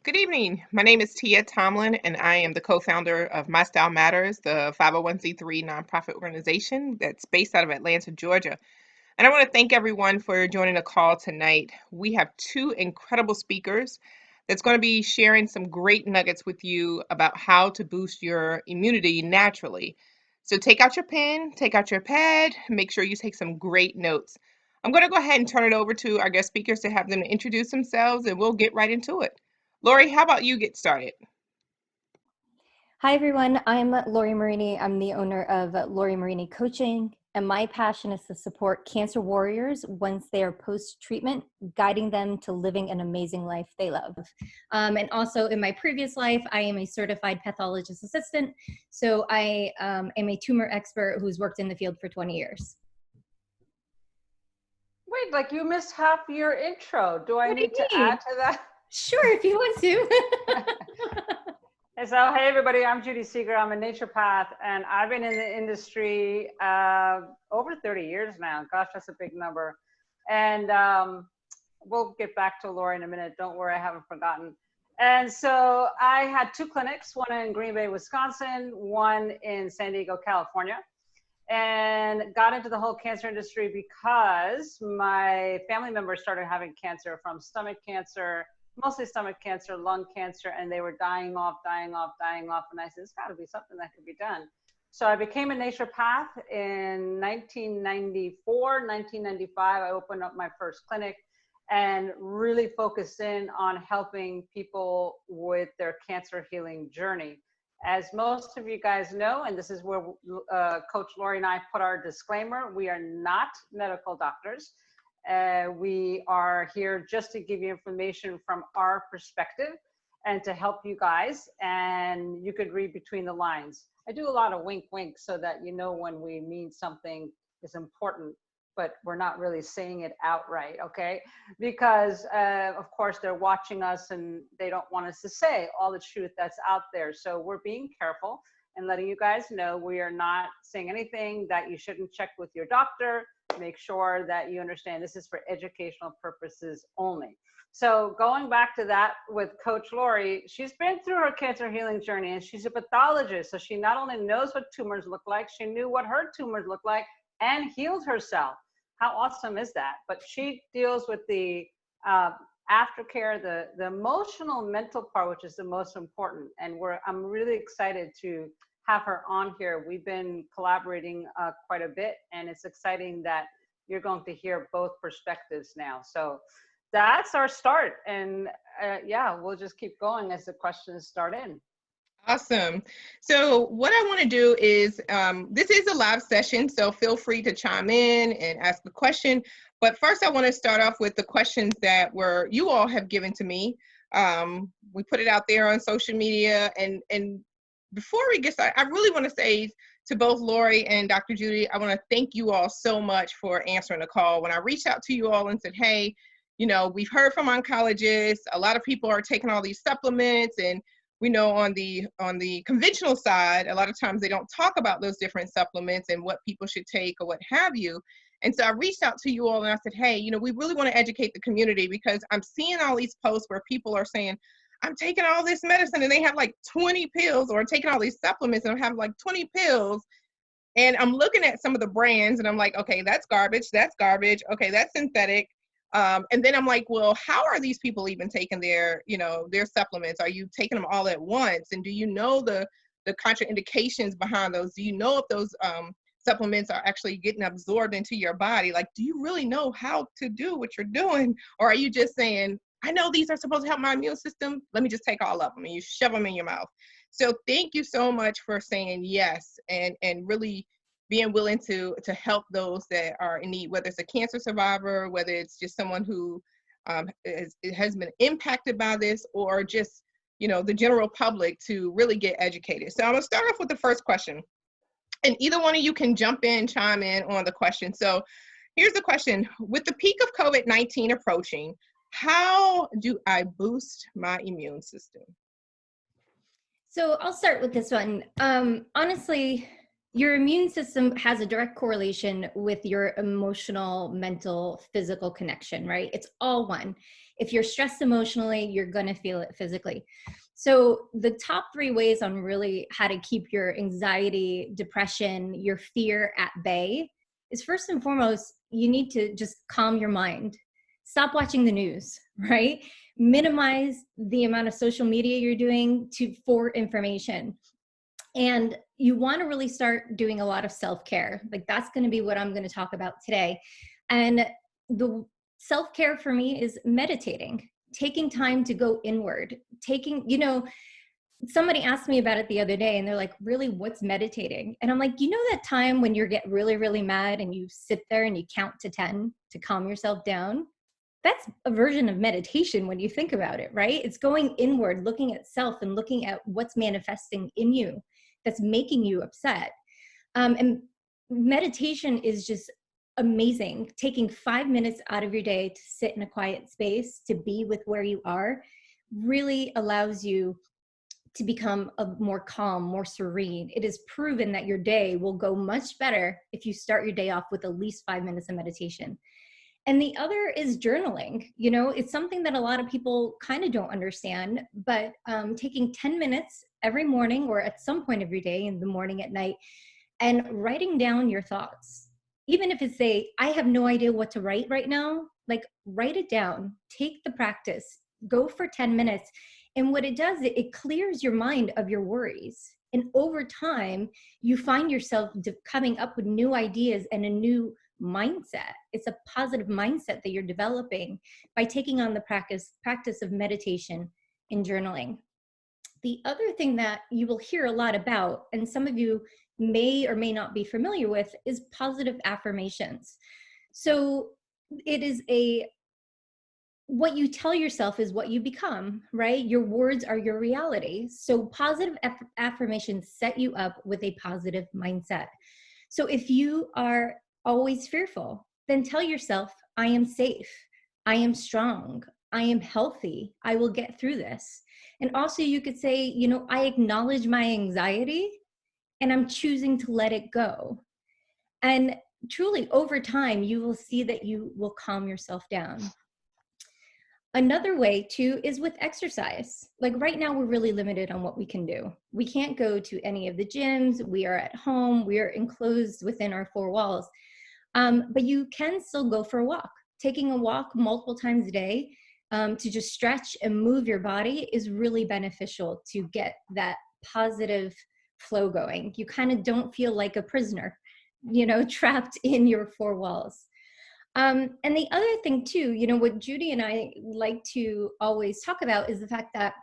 Good evening. My name is Tia Tomlin, and I am the co-founder of My Style Matters, the 501c3 nonprofit organization that's based out of Atlanta, Georgia. And I want to thank everyone for joining the call tonight. We have two incredible speakers that's going to be sharing some great nuggets with you about how to boost your immunity naturally. So take out your pen, take out your pad, make sure you take some great notes. I'm going to go ahead and turn it over to our guest speakers to have them introduce themselves, and we'll get right into it. Lori, how about you get started? Hi, everyone. I'm Lori Marini. I'm the owner of Lori Marini Coaching, and my passion is to support cancer warriors once they are post-treatment, guiding them to living an amazing life they love. And also in my previous life, I am a certified pathologist assistant. So I am a tumor expert who's worked in the field for 20 years. Wait, like you missed half your intro. Do I need to add to that? Sure, if you want to. And so, hey everybody, I'm Judy Seeger. I'm a naturopath, and I've been in the industry over 30 years now. Gosh, that's a big number. And we'll get back to Laura in a minute. Don't worry, I haven't forgotten. And so I had two clinics, one in Green Bay, Wisconsin, one in San Diego, California, and got into the whole cancer industry because my family members started having cancer, from stomach cancer, mostly stomach cancer, lung cancer, and they were dying off. And I said, it's gotta be something that could be done. So I became a naturopath in 1994, 1995. I opened up my first clinic and really focused in on helping people with their cancer healing journey. As most of you guys know, and this is where Coach Lori and I put our disclaimer, we are not medical doctors. We are here just to give you information from our perspective and to help you guys, and you could read between the lines. I do a lot of wink wink so that you know when we mean something is important, but we're not really saying it outright, okay? Because of course they're watching us and they don't want us to say all the truth that's out there. So we're being careful and letting you guys know we are not saying anything that you shouldn't check with your doctor. Make sure that you understand this is for educational purposes only. So going back to that with Coach Lori, she's been through her cancer healing journey, and she's a pathologist. So she not only knows what tumors look like, she knew what her tumors look like and healed herself. How awesome is that? But she deals with the aftercare, the emotional, mental part, which is the most important. And I'm really excited to have her on here. We've been collaborating quite a bit, and it's exciting that you're going to hear both perspectives now. So that's our start. And yeah, we'll just keep going as the questions start in. Awesome. So what I want to do is, this is a live session, so feel free to chime in and ask a question. But first, I want to start off with the questions that you all have given to me. We put it out there on social media, and before we get started, I really want to say to both Lori and Dr. Judy, I want to thank you all so much for answering the call. When I reached out to you all and said, hey, we've heard from oncologists, a lot of people are taking all these supplements, and we know on the conventional side, a lot of times they don't talk about those different supplements and what people should take or what have you. And so I reached out to you all and I said, hey, we really want to educate the community, because I'm seeing all these posts where people are saying, I'm taking all this medicine and they have like 20 pills, or taking all these supplements and have like 20 pills. And I'm looking at some of the brands and I'm like, okay, that's garbage. Okay, that's synthetic. And then I'm like, well, how are these people even taking their supplements? Are you taking them all at once? And do you know the contraindications behind those? Do you know if those supplements are actually getting absorbed into your body? Like, do you really know how to do what you're doing? Or are you just saying, I know these are supposed to help my immune system, let me just take all of them, and you shove them in your mouth? So thank you so much for saying yes, and really being willing to help those that are in need, whether it's a cancer survivor, whether it's just someone who has been impacted by this, or just, the general public, to really get educated. So I'm gonna start off with the first question, and either one of you can jump in, chime in on the question. So here's the question: with the peak of COVID-19 approaching, how do I boost my immune system? So I'll start with this one. Honestly, your immune system has a direct correlation with your emotional, mental, physical connection, right? It's all one. If you're stressed emotionally, you're going to feel it physically. So the top 3 ways on really how to keep your anxiety, depression, your fear at bay is, first and foremost, you need to just calm your mind. Stop watching the news, right? Minimize the amount of social media you're doing for information. And you want to really start doing a lot of self-care. Like, that's going to be what I'm going to talk about today. And the self-care for me is meditating, taking time to go inward, somebody asked me about it the other day and they're like, really, what's meditating? And I'm like, that time when you get really, really mad and you sit there and you count to 10 to calm yourself down? That's a version of meditation when you think about it, right? It's going inward, looking at self and looking at what's manifesting in you that's making you upset. And meditation is just amazing. Taking 5 minutes out of your day to sit in a quiet space, to be with where you are, really allows you to become a more calm, more serene. It is proven that your day will go much better if you start your day off with at least 5 minutes of meditation. And the other is journaling. It's something that a lot of people kind of don't understand, but taking 10 minutes every morning or at some point of your day, in the morning, at night, and writing down your thoughts. Even if it's I have no idea what to write right now, like, write it down, take the practice, go for 10 minutes. And what it does, it clears your mind of your worries. And over time, you find yourself coming up with new ideas and a new mindset. It's a positive mindset that you're developing by taking on the practice of meditation and journaling. The other thing that you will hear a lot about, and some of you may or may not be familiar with, is positive affirmations. So it is what you tell yourself is what you become, right? Your words are your reality. So positive affirmations set you up with a positive mindset. So if you are always fearful, then tell yourself, I am safe, I am strong, I am healthy, I will get through this. And also you could say, I acknowledge my anxiety and I'm choosing to let it go. And truly, over time, you will see that you will calm yourself down. Another way too is with exercise. Like, right now, we're really limited on what we can do. We can't go to any of the gyms. We are at home. We are enclosed within our 4 walls. But you can still go for a walk. Taking a walk multiple times a day to just stretch and move your body is really beneficial to get that positive flow going. You kind of don't feel like a prisoner, trapped in your 4 walls. And the other thing too, what Judy and I like to always talk about is the fact that,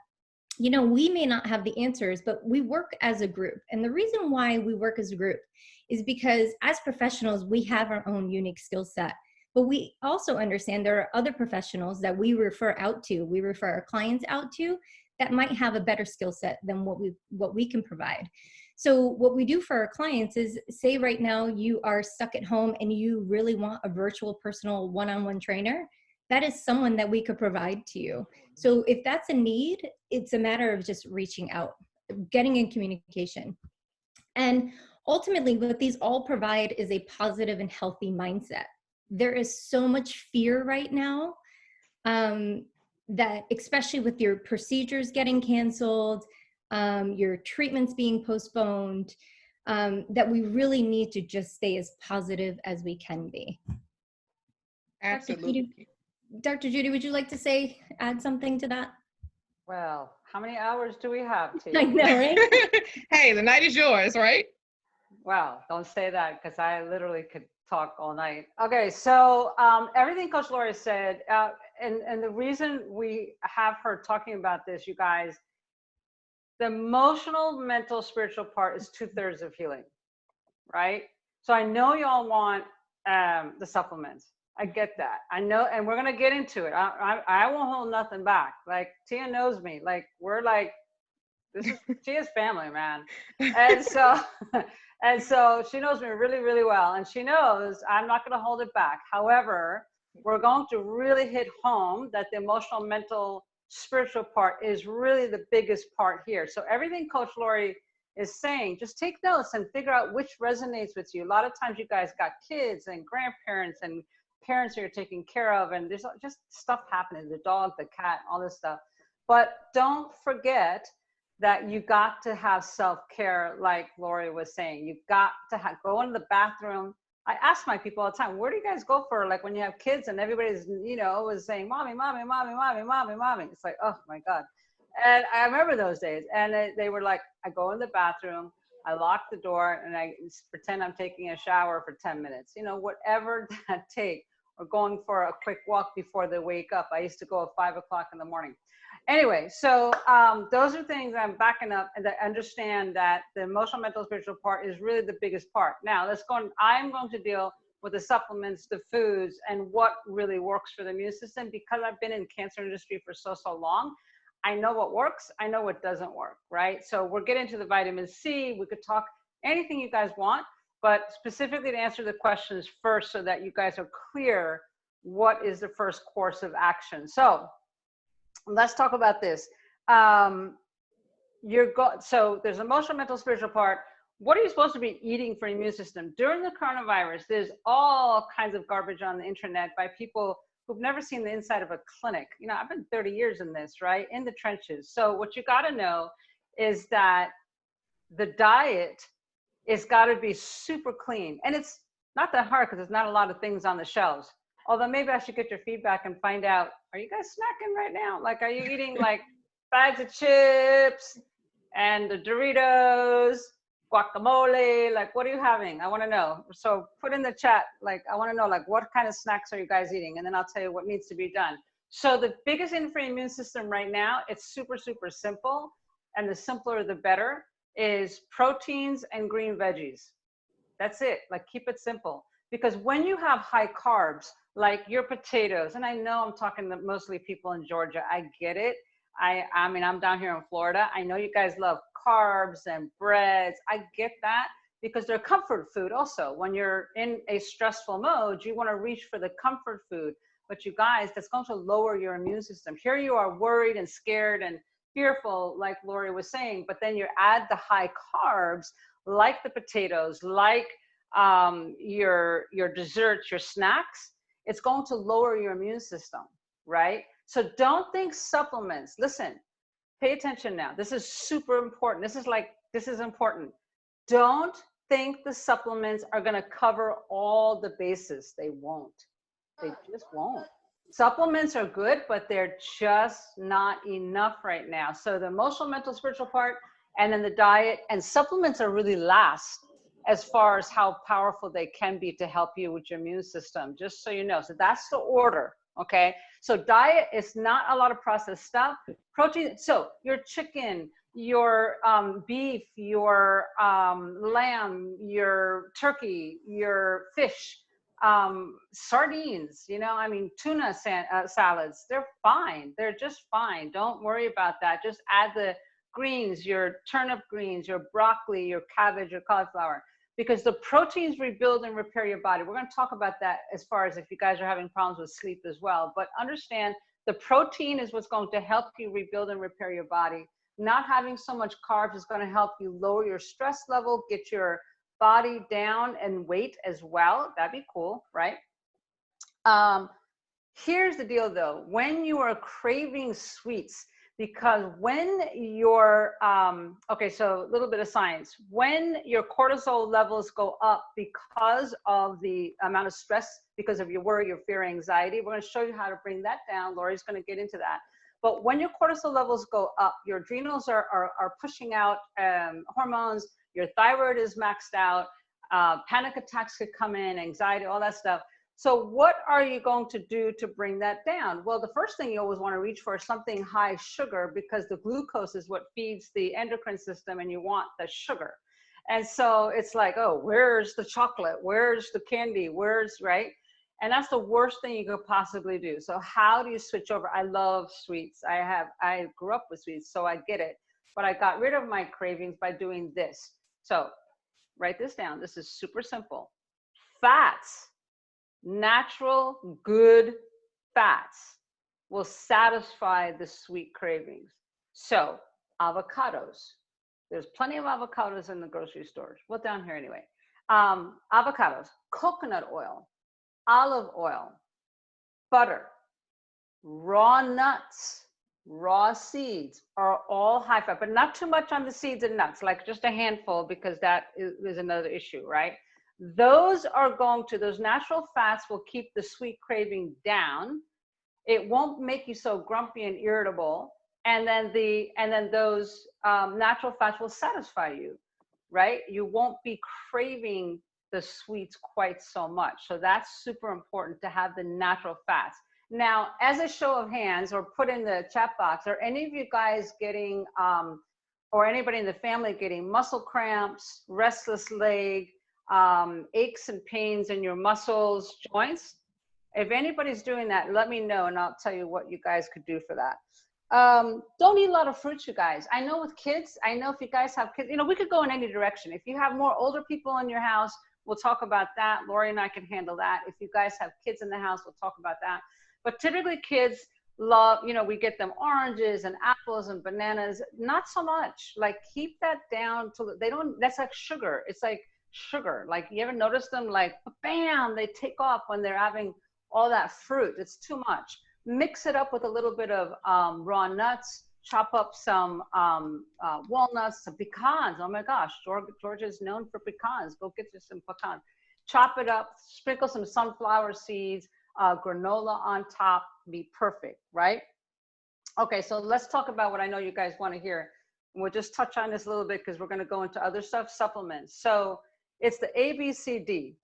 we may not have the answers, but we work as a group. And the reason why we work as a group is because as professionals, we have our own unique skill set. But we also understand there are other professionals that we refer our clients out to that might have a better skill set than what we can provide. So what we do for our clients is, say right now you are stuck at home and you really want a virtual personal one-on-one trainer, that is someone that we could provide to you. So if that's a need, it's a matter of just reaching out, getting in communication. And ultimately, what these all provide is a positive and healthy mindset. There is so much fear right now that, especially with your procedures getting canceled, your treatments being postponed, that we really need to just stay as positive as we can be. Absolutely. Dr. Judy, would you like to add something to that? Well, how many hours do we have, T? I know, right? Hey, the night is yours, right? Well, don't say that, because I literally could talk all night. Okay, so everything Coach Lori said, and the reason we have her talking about this, you guys, the emotional, mental, spiritual part is 2/3 of healing, right? So I know y'all want the supplements. I get that. I know, and we're gonna get into it. I won't hold nothing back. Like, Tia knows me. Like, we're like, this is Tia's family, man. And so, and so she knows me really, really well, and she knows I'm not gonna hold it back. However, we're going to really hit home that the emotional, mental, spiritual part is really the biggest part here. So everything Coach Lori is saying, just take notes and figure out which resonates with you. A lot of times you guys got kids and grandparents and parents that you're taking care of, and there's just stuff happening, the dog, the cat, all this stuff. But don't forget that you got to have self-care, like Lori was saying. You've got to go into the bathroom. I ask my people all the time, where do you guys go for, like, when you have kids and everybody's, you know, always saying, mommy, mommy, mommy, mommy, mommy, mommy. It's like, oh my God. And I remember those days. And they were like, I go in the bathroom, I lock the door, and I pretend I'm taking a shower for 10 minutes, you know, whatever that takes, or going for a quick walk before they wake up. I used to go at 5 o'clock in the morning. Anyway, so those are things I'm backing up, and I understand that the emotional, mental, spiritual part is really the biggest part. Now let's go on. I'm going to deal with the supplements, the foods, and what really works for the immune system, because I've been in the cancer industry for so long. I know what works, I know what doesn't work, right? So we're getting to the vitamin C. We could talk anything you guys want, but specifically to answer the questions first, so that you guys are clear what is the first course of action. So let's talk about this. So there's emotional, mental, spiritual part. What are you supposed to be eating for immune system? During the coronavirus, there's all kinds of garbage on the internet by people who've never seen the inside of a clinic. You know, I've been 30 years in this, right? In the trenches. So what you got to know is that the diet is got to be super clean. And it's not that hard, because there's not a lot of things on the shelves. Although maybe I should get your feedback and find out, are you guys snacking right now? Like, are you eating like bags of chips and the Doritos, guacamole? Like, what are you having? I want to know. So put in the chat, like, I want to know, like, what kind of snacks are you guys eating? And then I'll tell you what needs to be done. So the biggest thing for immune system right now, it's super, super simple. And the simpler, the better, is proteins and green veggies. That's it. Like, keep it simple. Because when you have high carbs, like your potatoes, and I know I'm talking to mostly people in Georgia, I get it. I mean, I'm down here in Florida. I know you guys love carbs and breads. I get that, because they're comfort food also. When you're in a stressful mode, you want to reach for the comfort food. But you guys, that's going to lower your immune system. Here you are worried and scared and fearful, like Lori was saying, but then you add the high carbs, like the potatoes, like your desserts, your snacks, it's going to lower your immune system, right? So don't think supplements. Listen, pay attention now. This is super important. This is important. Don't think the supplements are going to cover all the bases. They won't. They just won't. Supplements are good, but they're just not enough right now. So the emotional, mental, spiritual part, and then the diet, and supplements are really last, as far as how powerful they can be to help you with your immune system, just so you know. So that's the order, okay? So diet is not a lot of processed stuff. Protein, so your chicken, your beef, your lamb, your turkey, your fish, sardines, you know, I mean, tuna salads, they're fine. They're just fine. Don't worry about that. Just add the greens, your turnip greens, your broccoli, your cabbage, your cauliflower, because the proteins rebuild and repair your body. We're going to talk about that as far as if you guys are having problems with sleep as well. But understand, the protein is what's going to help you rebuild and repair your body. Not having so much carbs is going to help you lower your stress level, get your body down, and weight as well. That'd be cool, right? Here's the deal though, when you are craving sweets, because when you're, okay, so a little bit of science. When your cortisol levels go up because of the amount of stress, because of your worry, your fear, anxiety, we're gonna show you how to bring that down. Lori's gonna get into that. But when your cortisol levels go up, your adrenals are pushing out hormones, your thyroid is maxed out, panic attacks could come in, anxiety, all that stuff. So what are you going to do to bring that down? Well, the first thing you always want to reach for is something high sugar, because the glucose is what feeds the endocrine system, and you want the sugar. And so it's like, oh, where's the chocolate? Where's the candy? Where's, right? And that's the worst thing you could possibly do. So how do you switch over? I love sweets. I grew up with sweets, so I get it. But I got rid of my cravings by doing this. So write this down. This is super simple. Fats. Natural, good fats will satisfy the sweet cravings. So avocados, there's plenty of avocados in the grocery stores. Well, down here anyway. Avocados, coconut oil, olive oil, butter, raw nuts, raw seeds are all high fat, but not too much on the seeds and nuts, like just a handful, because that is another issue, right? Those natural fats will keep the sweet craving down. It won't make you so grumpy and irritable. And then those natural fats will satisfy you, right? You won't be craving the sweets quite so much. So that's super important to have the natural fats. Now, as a show of hands, or put in the chat box, are any of you guys getting, or anybody in the family getting muscle cramps, restless leg, aches and pains in your muscles, joints? If anybody's doing that, let me know and I'll tell you what you guys could do for that. Don't eat a lot of fruits, you guys. I know with kids, I know if you guys have kids, we could go in any direction. If you have more older people in your house, we'll talk about that. Lori and I can handle that. If you guys have kids in the house, we'll talk about that. But typically kids love, we get them oranges and apples and bananas, not so much. Like, keep that down till they don't, that's like sugar. It's like sugar. Like, you ever notice them, like, bam, they take off when they're having all that fruit. It's too much. Mix it up with a little bit of raw nuts, chop up some walnuts, some pecans. Oh my gosh, Georgia is known for pecans. Go get you some pecans. Chop it up, sprinkle some sunflower seeds, granola on top, be perfect, right? Okay, so let's talk about what I know you guys want to hear. And we'll just touch on this a little bit because we're going to go into other stuff, supplements. So it's the ABCD,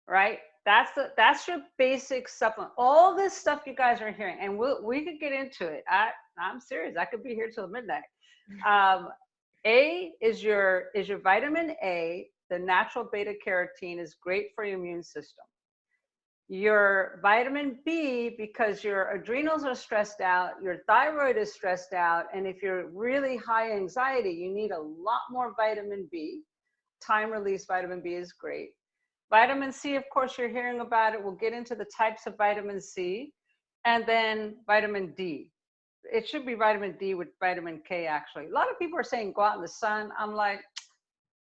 right? That's your basic supplement. All this stuff you guys are hearing, and we could get into it. I'm serious. I could be here till midnight. A is your vitamin A. The natural beta carotene is great for your immune system. Your vitamin B, because your adrenals are stressed out, your thyroid is stressed out, and if you're really high anxiety, you need a lot more vitamin B. Time-release vitamin B is great. Vitamin C, of course, you're hearing about it. We'll get into the types of vitamin C. And then vitamin D. It should be vitamin D with vitamin K, actually. A lot of people are saying go out in the sun. I'm like,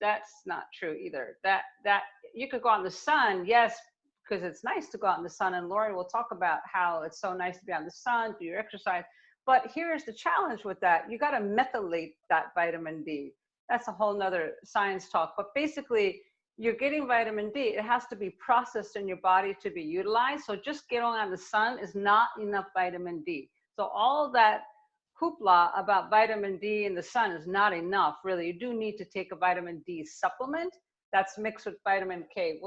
that's not true either. That you could go out in the sun, yes, because it's nice to go out in the sun. And Lori will talk about how it's so nice to be out in the sun, do your exercise. But here's the challenge with that. You got to methylate that vitamin D. That's a whole nother science talk. But basically, you're getting vitamin D. It has to be processed in your body to be utilized. So just getting out in the sun is not enough vitamin D. So all that hoopla about vitamin D in the sun is not enough, really. You do need to take a vitamin D supplement that's mixed with vitamin K.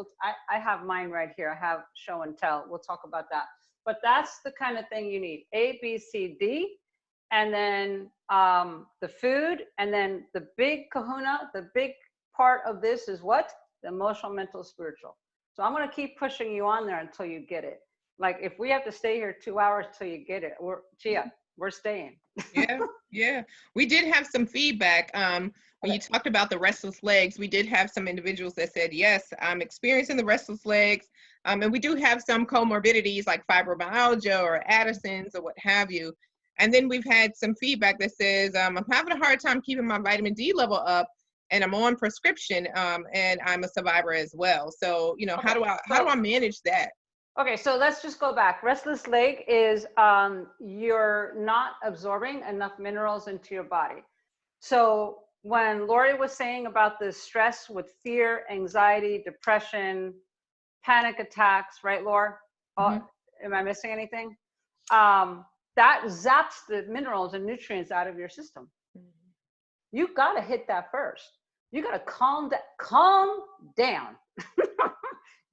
I have mine right here. I have show and tell. We'll talk about that. But that's the kind of thing you need. A, B, C, D, and then the food, and then the big kahuna, the big part of this is what? The emotional, mental, spiritual. So I'm going to keep pushing you on there until you get it. Like, if we have to stay here 2 hours till you get it, we're staying. Yeah. We did have some feedback. When you talked about the restless legs, we did have some individuals that said, yes, I'm experiencing the restless legs. And we do have some comorbidities like fibromyalgia or Addison's or what have you. And then we've had some feedback that says, I'm having a hard time keeping my vitamin D level up, and I'm on prescription, and I'm a survivor as well. So, how do I manage that? Okay, so let's just go back. Restless leg is you're not absorbing enough minerals into your body. So when Lori was saying about the stress with fear, anxiety, depression, panic attacks, right, Laura? Mm-hmm. Am I missing anything? That zaps the minerals and nutrients out of your system. You got to hit that first. You got to calm down.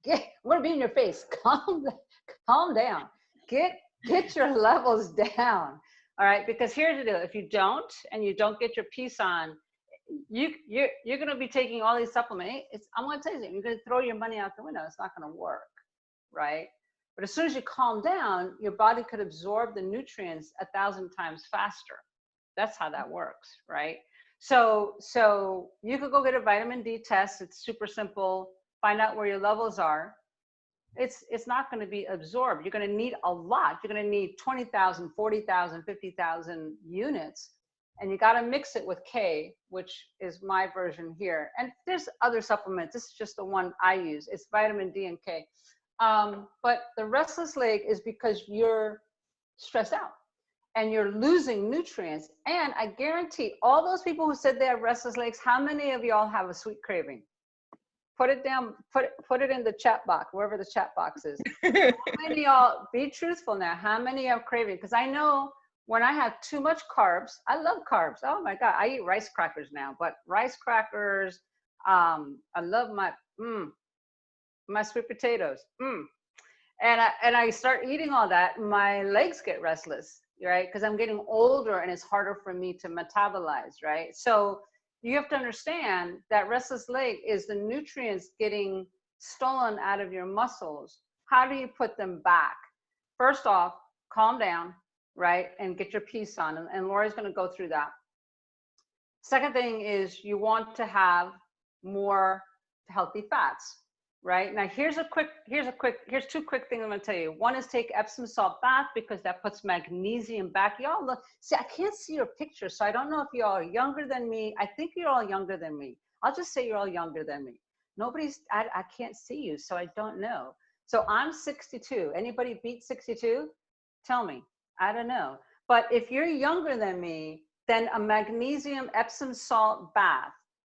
I'm going to be in your face. Calm down. Get your levels down. All right. Because here's the deal. If you don't, and you don't get your peace on, you're going to be taking all these supplements. I'm going to tell you something. You're going to throw your money out the window. It's not going to work. Right. But as soon as you calm down, your body could absorb the nutrients 1,000 times faster. That's how that works. Right. So you could go get a vitamin D test. It's super simple. Find out where your levels are. It's not going to be absorbed. You're going to need a lot. You're going to need 20,000, 40,000, 50,000 units and you got to mix it with K, which is my version here. And there's other supplements. This is just the one I use. It's vitamin D and K. But the restless leg is because you're stressed out and you're losing nutrients. And I guarantee all those people who said they have restless legs, how many of y'all have a sweet craving? Put it down, put it in the chat box, wherever the chat box is. How many y'all, be truthful now, how many have craving? Because I know when I have too much carbs, I love carbs. Oh my God, I eat rice crackers now, but rice crackers, I love my sweet potatoes. And I start eating all that, my legs get restless, right? Because I'm getting older and it's harder for me to metabolize, right? So you have to understand that restless leg is the nutrients getting stolen out of your muscles. How do you put them back? First off, calm down, right? And get your peace on. And Lori's going to go through that. Second thing is you want to have more healthy fats, right? Now here's two quick things I'm going to tell you. One is take Epsom salt bath because that puts magnesium back. Y'all look, see, I can't see your picture, so I don't know if y'all are younger than me. I think you're all younger than me. I'll just say you're all younger than me. I can't see you, so I don't know. So I'm 62. Anybody beat 62? Tell me. I don't know. But if you're younger than me, then a magnesium Epsom salt bath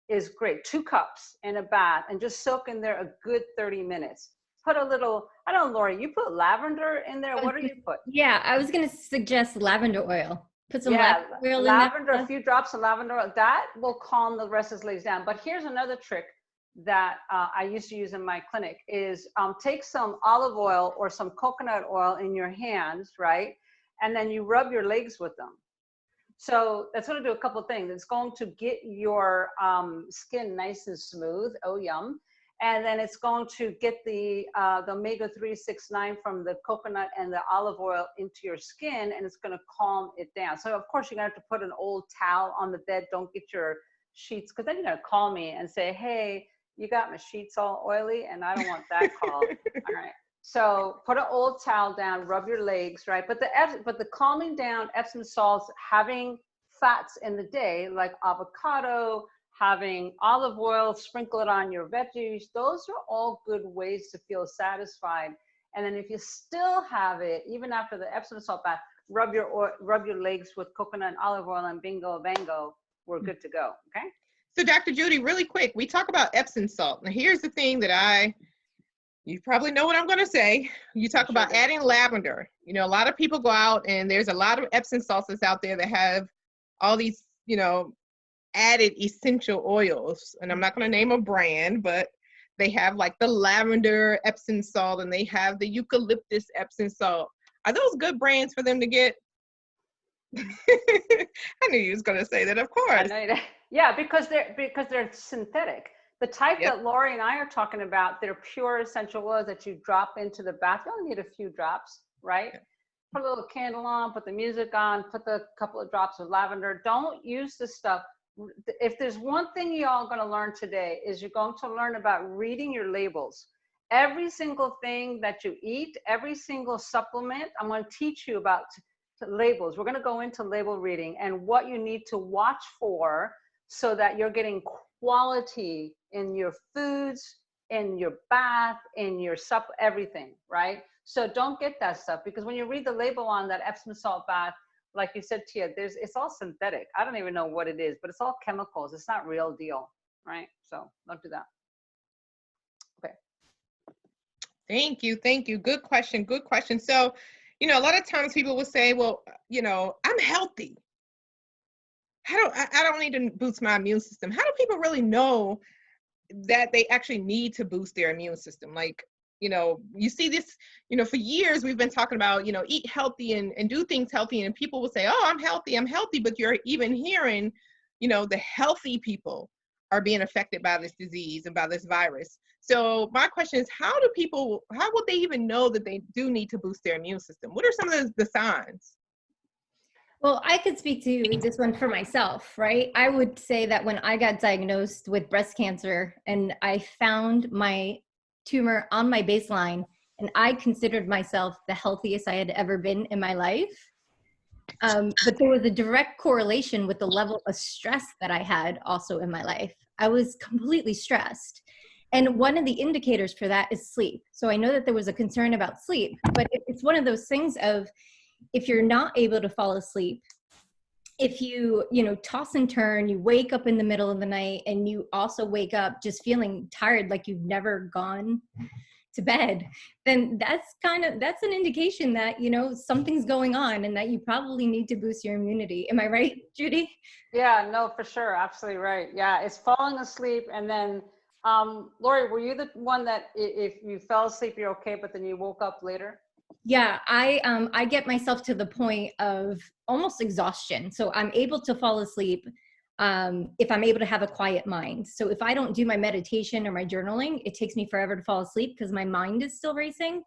is great. 2 cups in a bath and just soak in there a good 30 minutes. Put a little, I don't know, Lori, you put lavender in there. What do you put? Yeah, I was going to suggest lavender oil. Put some lavender oil in lavender, there. a few drops of lavender oil. That will calm the restless legs down. But here's another trick that I used to use in my clinic is take some olive oil or some coconut oil in your hands, right? And then you rub your legs with them. So that's going to do a couple of things. It's going to get your skin nice and smooth. Oh, yum. And then it's going to get the omega-369 from the coconut and the olive oil into your skin, and it's going to calm it down. So, of course, you're going to have to put an old towel on the bed. Don't get your sheets, because then you're going to call me and say, hey, you got my sheets all oily, and I don't want that call. All right. So put an old towel down, rub your legs, right? But the calming down Epsom salts, having fats in the day, like avocado, having olive oil, sprinkle it on your veggies, those are all good ways to feel satisfied. And then if you still have it, even after the Epsom salt bath, rub your legs with coconut and olive oil, and bingo bango, we're good to go, okay? So Dr. Judy, really quick, we talk about Epsom salt. Now here's the thing that you probably know what I'm going to say. You talk about adding lavender. You know, a lot of people go out and there's a lot of Epsom salts out there that have all these, you know, added essential oils. And I'm not going to name a brand, but they have like the lavender Epsom salt and they have the eucalyptus Epsom salt. Are those good brands for them to get? I knew you was going to say that, of course. Yeah, because they're synthetic. The type that Lori and I are talking about, they're pure essential oils that you drop into the bath. You only need a few drops, right? Put a little candle on, put the music on, put the couple of drops of lavender. Don't use this stuff. If there's one thing y'all going to learn today is you're going to learn about reading your labels. Every single thing that you eat, every single supplement, I'm going to teach you about labels. We're going to go into label reading and what you need to watch for so that you're getting quality in your foods, in your bath, in your everything, right? So don't get that stuff, because when you read the label on that Epsom salt bath, like you said, Tia, it's all synthetic. I don't even know what it is, but it's all chemicals. It's not real deal, right? So don't do that. Okay. Thank you. Good question. So, you know, a lot of times people will say, well, you know, I'm healthy. I don't need to boost my immune system. How do people really know that they actually need to boost their immune system? Like, you know, you see this, you know, for years we've been talking about, you know, eat healthy and do things healthy. And people will say, oh, I'm healthy. But you're even hearing, you know, the healthy people are being affected by this disease and by this virus. So my question is, how would they even know that they do need to boost their immune system? What are some of the signs? Well, I could speak to this one for myself, right? I would say that when I got diagnosed with breast cancer and I found my tumor on my baseline and I considered myself the healthiest I had ever been in my life, But there was a direct correlation with the level of stress that I had also in my life. I was completely stressed. And one of the indicators for that is sleep. So I know that there was a concern about sleep, but it's one of those things of, if you're not able to fall asleep, if you toss and turn, you wake up in the middle of the night, and you also wake up just feeling tired, like you've never gone to bed, then that's an indication that, something's going on and that you probably need to boost your immunity. Am I right, Judy? Yeah, no, for sure. Absolutely right. Yeah. It's falling asleep. And then, Lori, were you the one that if you fell asleep, you're okay, but then you woke up later? Yeah, I get myself to the point of almost exhaustion. So I'm able to fall asleep if I'm able to have a quiet mind. So if I don't do my meditation or my journaling, it takes me forever to fall asleep because my mind is still racing.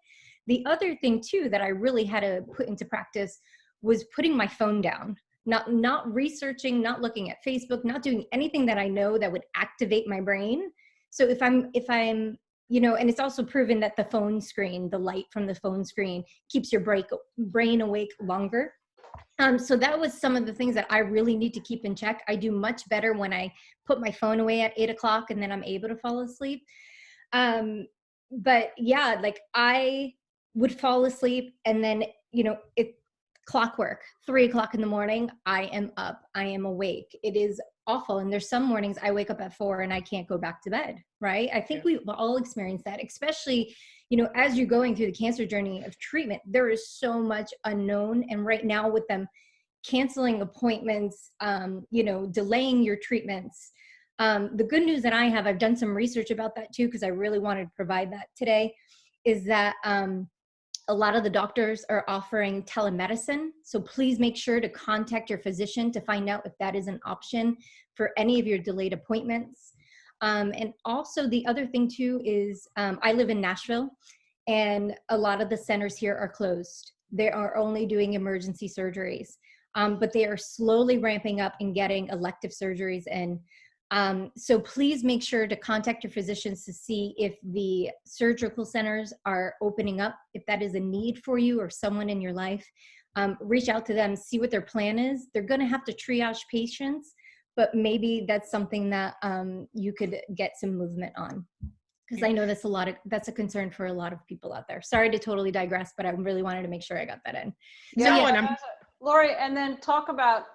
The other thing too that I really had to put into practice was putting my phone down, not researching, not looking at Facebook, not doing anything that I know that would activate my brain. So if I'm and it's also proven that the phone screen, the light from the phone screen, keeps your brain awake longer. So that was some of the things that I really need to keep in check. I do much better when I put my phone away at 8:00 and then I'm able to fall asleep. But yeah, like I would fall asleep and then, it clockwork, 3:00 in the morning, I am up, I am awake. It is awful. And there's some mornings I wake up at 4 and I can't go back to bed, right? I think we've all experienced that, especially, as you're going through the cancer journey of treatment, there is so much unknown. And right now with them canceling appointments, delaying your treatments, the good news that I have, I've done some research about that too, because I really wanted to provide that today, is that a lot of the doctors are offering telemedicine. So please make sure to contact your physician to find out if that is an option for any of your delayed appointments. And also the other thing too is I live in Nashville, and a lot of the centers here are closed. They are only doing emergency surgeries, but they are slowly ramping up and getting elective surgeries in. So please make sure to contact your physicians to see if the surgical centers are opening up, if that is a need for you or someone in your life. Reach out to them, see what their plan is. They're going to have to triage patients, but maybe that's something that you could get some movement on. Because I know that's a concern for a lot of people out there. Sorry to totally digress, but I really wanted to make sure I got that in. Yeah, Lori, and then talk about,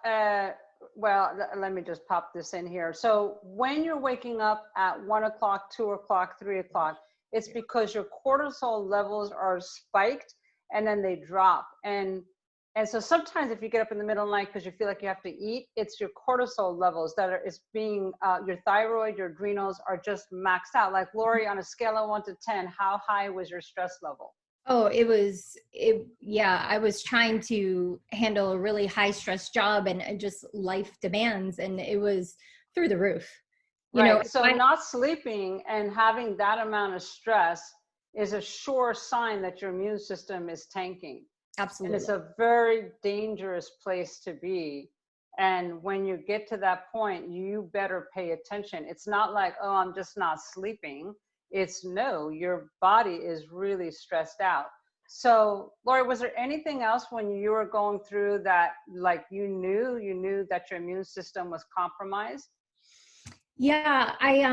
well, let me just pop this in here. So when you're waking up at 1:00, 2:00, 3:00, it's because your cortisol levels are spiked and then they drop. And so sometimes if you get up in the middle of the night because you feel like you have to eat, it's your cortisol levels that is being, your thyroid, your adrenals are just maxed out. Like Lori, on a scale of 1 to 10, how high was your stress level? Oh, I was trying to handle a really high stress job and just life demands, and it was through the roof. So not sleeping and having that amount of stress is a sure sign that your immune system is tanking. Absolutely. And it's a very dangerous place to be. And when you get to that point, you better pay attention. It's not like, oh, I'm just not sleeping. It's no, your body is really stressed out. So, Lori, was there anything else when you were going through that, like you knew that your immune system was compromised? Yeah, I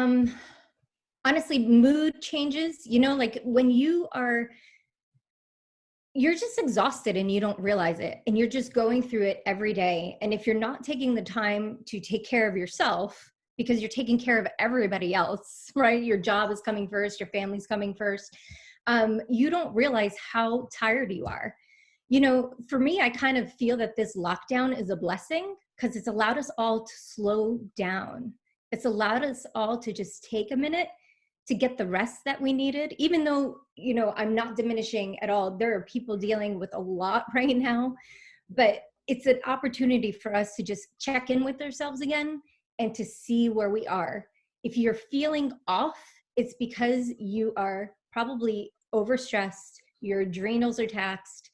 honestly, mood changes, like when you're just exhausted and you don't realize it, and you're just going through it every day. And if you're not taking the time to take care of yourself, because you're taking care of everybody else, right? Your job is coming first, your family's coming first. You don't realize how tired you are. For me, I kind of feel that this lockdown is a blessing because it's allowed us all to slow down. It's allowed us all to just take a minute to get the rest that we needed, even though, I'm not diminishing at all. There are people dealing with a lot right now, but it's an opportunity for us to just check in with ourselves again and to see where we are. If you're feeling off, it's because you are probably overstressed, your adrenals are taxed.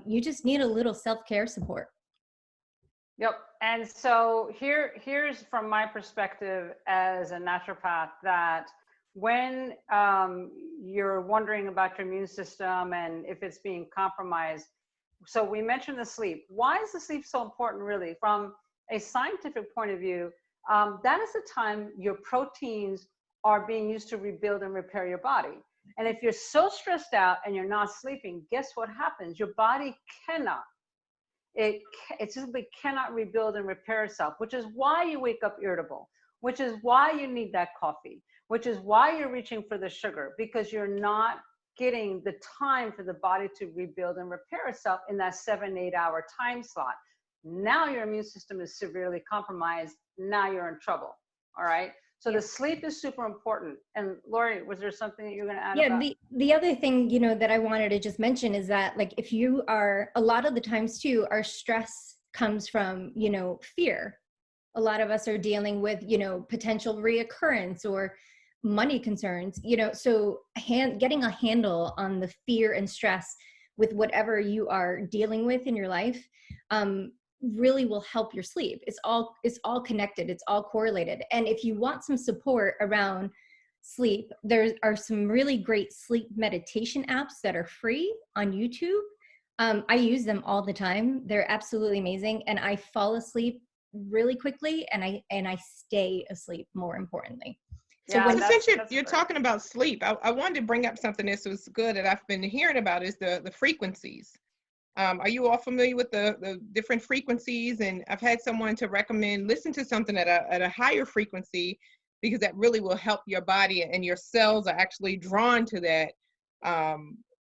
You just need a little self-care support. Yep. And so here's from my perspective as a naturopath, that when you're wondering about your immune system and if it's being compromised, So we mentioned the sleep. Why is the sleep so important, really? From a scientific point of view, that is the time your proteins are being used to rebuild and repair your body. And if you're so stressed out and you're not sleeping, guess what happens? Your body cannot. It simply cannot rebuild and repair itself, which is why you wake up irritable, which is why you need that coffee, which is why you're reaching for the sugar, because you're not getting the time for the body to rebuild and repair itself in that 7-8 hour time slot. Now your immune system is severely compromised. Now you're in trouble. All right. So the sleep is super important. And Lori, was there something that you're going to add? Yeah, the other thing, you know, that I wanted to just mention is that, like, if you are, a lot of the times too, our stress comes from, you know, fear. A lot of us are dealing with, you know, potential reoccurrence or money concerns, you know, so getting a handle on the fear and stress with whatever you are dealing with in your life, really will help your sleep. It's all connected. It's all correlated. And if you want some support around sleep, there are some really great sleep meditation apps that are free on YouTube. I use them all the time. They're absolutely amazing. And I fall asleep really quickly, and I stay asleep, more importantly. So since you're talking about sleep, I wanted to bring up something that was good that I've been hearing about, is the frequencies. Are you all familiar with the different frequencies? And I've had someone to recommend listen to something at a higher frequency, because that really will help your body, and your cells are actually drawn to that.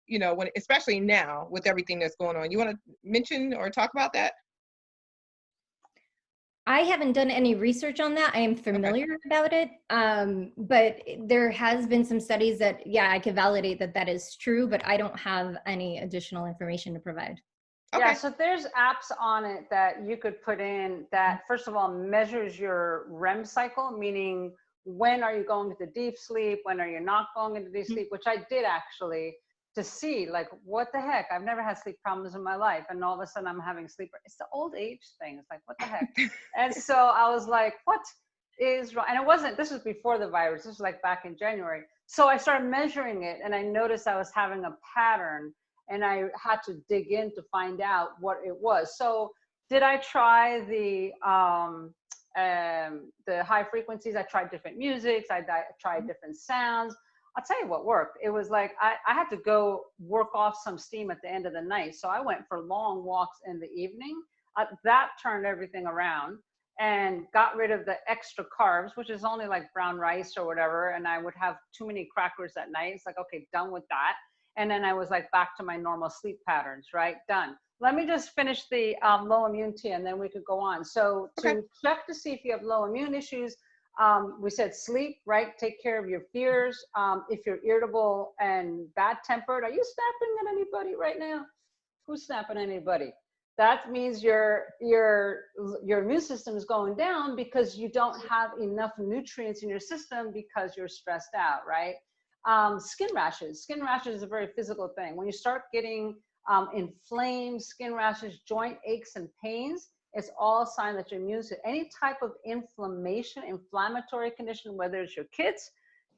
You know, especially now with everything that's going on. You want to mention or talk about that? I haven't done any research on that. I am familiar about it. But there has been some studies that, yeah, I can validate that is true, but I don't have any additional information to provide. Okay. Yeah, so there's apps on it that you could put in that, first of all, measures your REM cycle, meaning when are you going into deep sleep, when are you not going into deep sleep, which I did actually, to see, like, what the heck? I've never had sleep problems in my life, and all of a sudden I'm having sleep. It's the old age thing. It's like, what the heck? And so I was like, what is wrong? And it wasn't, this was before the virus. This was like back in January. So I started measuring it, and I noticed I was having a pattern, and I had to dig in to find out what it was. So did I try the high frequencies? I tried different musics. I tried different sounds. I'll tell you what worked. It was like, I had to go work off some steam at the end of the night. So I went for long walks in the evening. That turned everything around and got rid of the extra carbs, which is only like brown rice or whatever. And I would have too many crackers at night. It's like, okay, done with that. And then I was like back to my normal sleep patterns, right? Done. Let me just finish the low immunity, and then we could go on. So to check to see if you have low immune issues, we said sleep, right? Take care of your fears. If you're irritable and bad-tempered, are you snapping at anybody right now? Who's snapping at anybody? That means your immune system is going down because you don't have enough nutrients in your system because you're stressed out, right? Skin rashes. Skin rashes is a very physical thing. When you start getting inflamed skin rashes, joint aches and pains, it's all a sign that your immune system, any type of inflammation, inflammatory condition, whether it's your kids,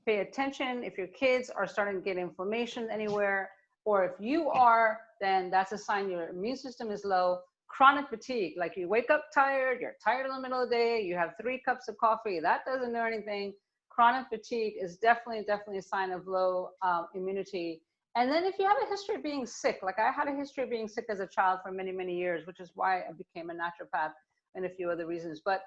pay attention. If your kids are starting to get inflammation anywhere, or if you are, then that's a sign your immune system is low. Chronic fatigue, like you wake up tired, you're tired in the middle of the day, you have 3 cups of coffee, that doesn't do anything. Chronic fatigue is definitely a sign of low immunity. And then if you have a history of being sick, like I had a history of being sick as a child for many, many years, which is why I became a naturopath and a few other reasons. But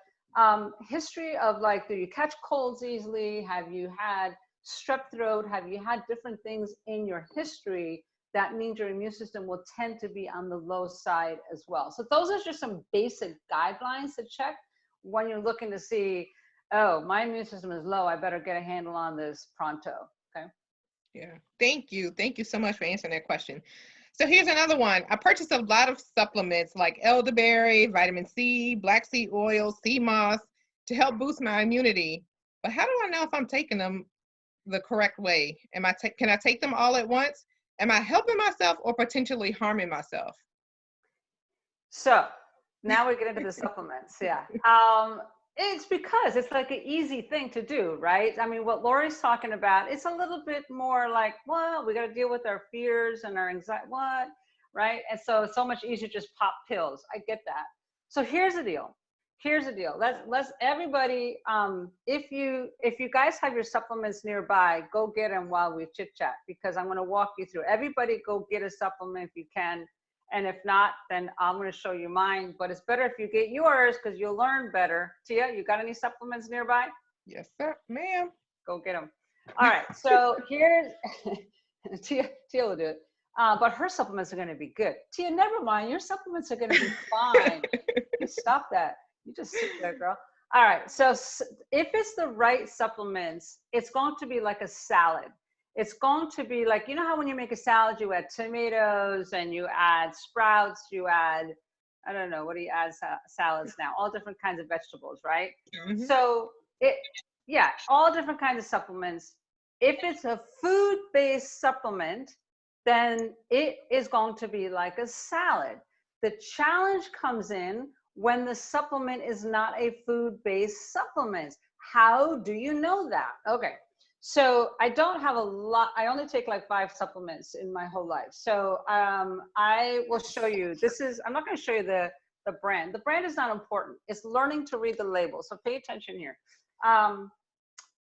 history of, like, do you catch colds easily? Have you had strep throat? Have you had different things in your history? That means your immune system will tend to be on the low side as well. So those are just some basic guidelines to check when you're looking to see, oh, my immune system is low, I better get a handle on this pronto, okay? Yeah, thank you. Thank you so much for answering that question. So here's another one. I purchased a lot of supplements like elderberry, vitamin C, black seed oil, sea moss to help boost my immunity. But how do I know if I'm taking them the correct way? Can I take them all at once? Am I helping myself or potentially harming myself? So now we get into the supplements. Yeah. It's because it's like an easy thing to do, right? I mean, what Lori's talking about, it's a little bit more like, well, we got to deal with our fears and our anxiety. What? right? And so it's so much easier to just pop pills. I get that. So here's the deal. Here's the deal. Let's everybody. If you guys have your supplements nearby, go get them while we chit chat, because I'm going to walk you through. Everybody, go get a supplement if you can, and if not, then I'm going to show you mine. But it's better if you get yours because you'll learn better. Tia, you got any supplements nearby? Yes, sir, ma'am. Go get them. All right. So here's Tia will do it. But her supplements are going to be good. Tia, never mind. Your supplements are going to be fine. You stop that. You just sit there, girl. All right. So if it's the right supplements, it's going to be like a salad. It's going to be like, you know how when you make a salad, you add tomatoes and you add sprouts, you add, I don't know, what do you add salads now? All different kinds of vegetables, right? Mm-hmm. So yeah, all different kinds of supplements. If it's a food-based supplement, then it is going to be like a salad. The challenge comes in when the supplement is not a food-based supplement. How do you know that? Okay, so I don't have a lot. I only take like 5 supplements in my whole life. So I will show you. I'm not going to show you the brand. The brand is not important. It's learning to read the label. So pay attention here.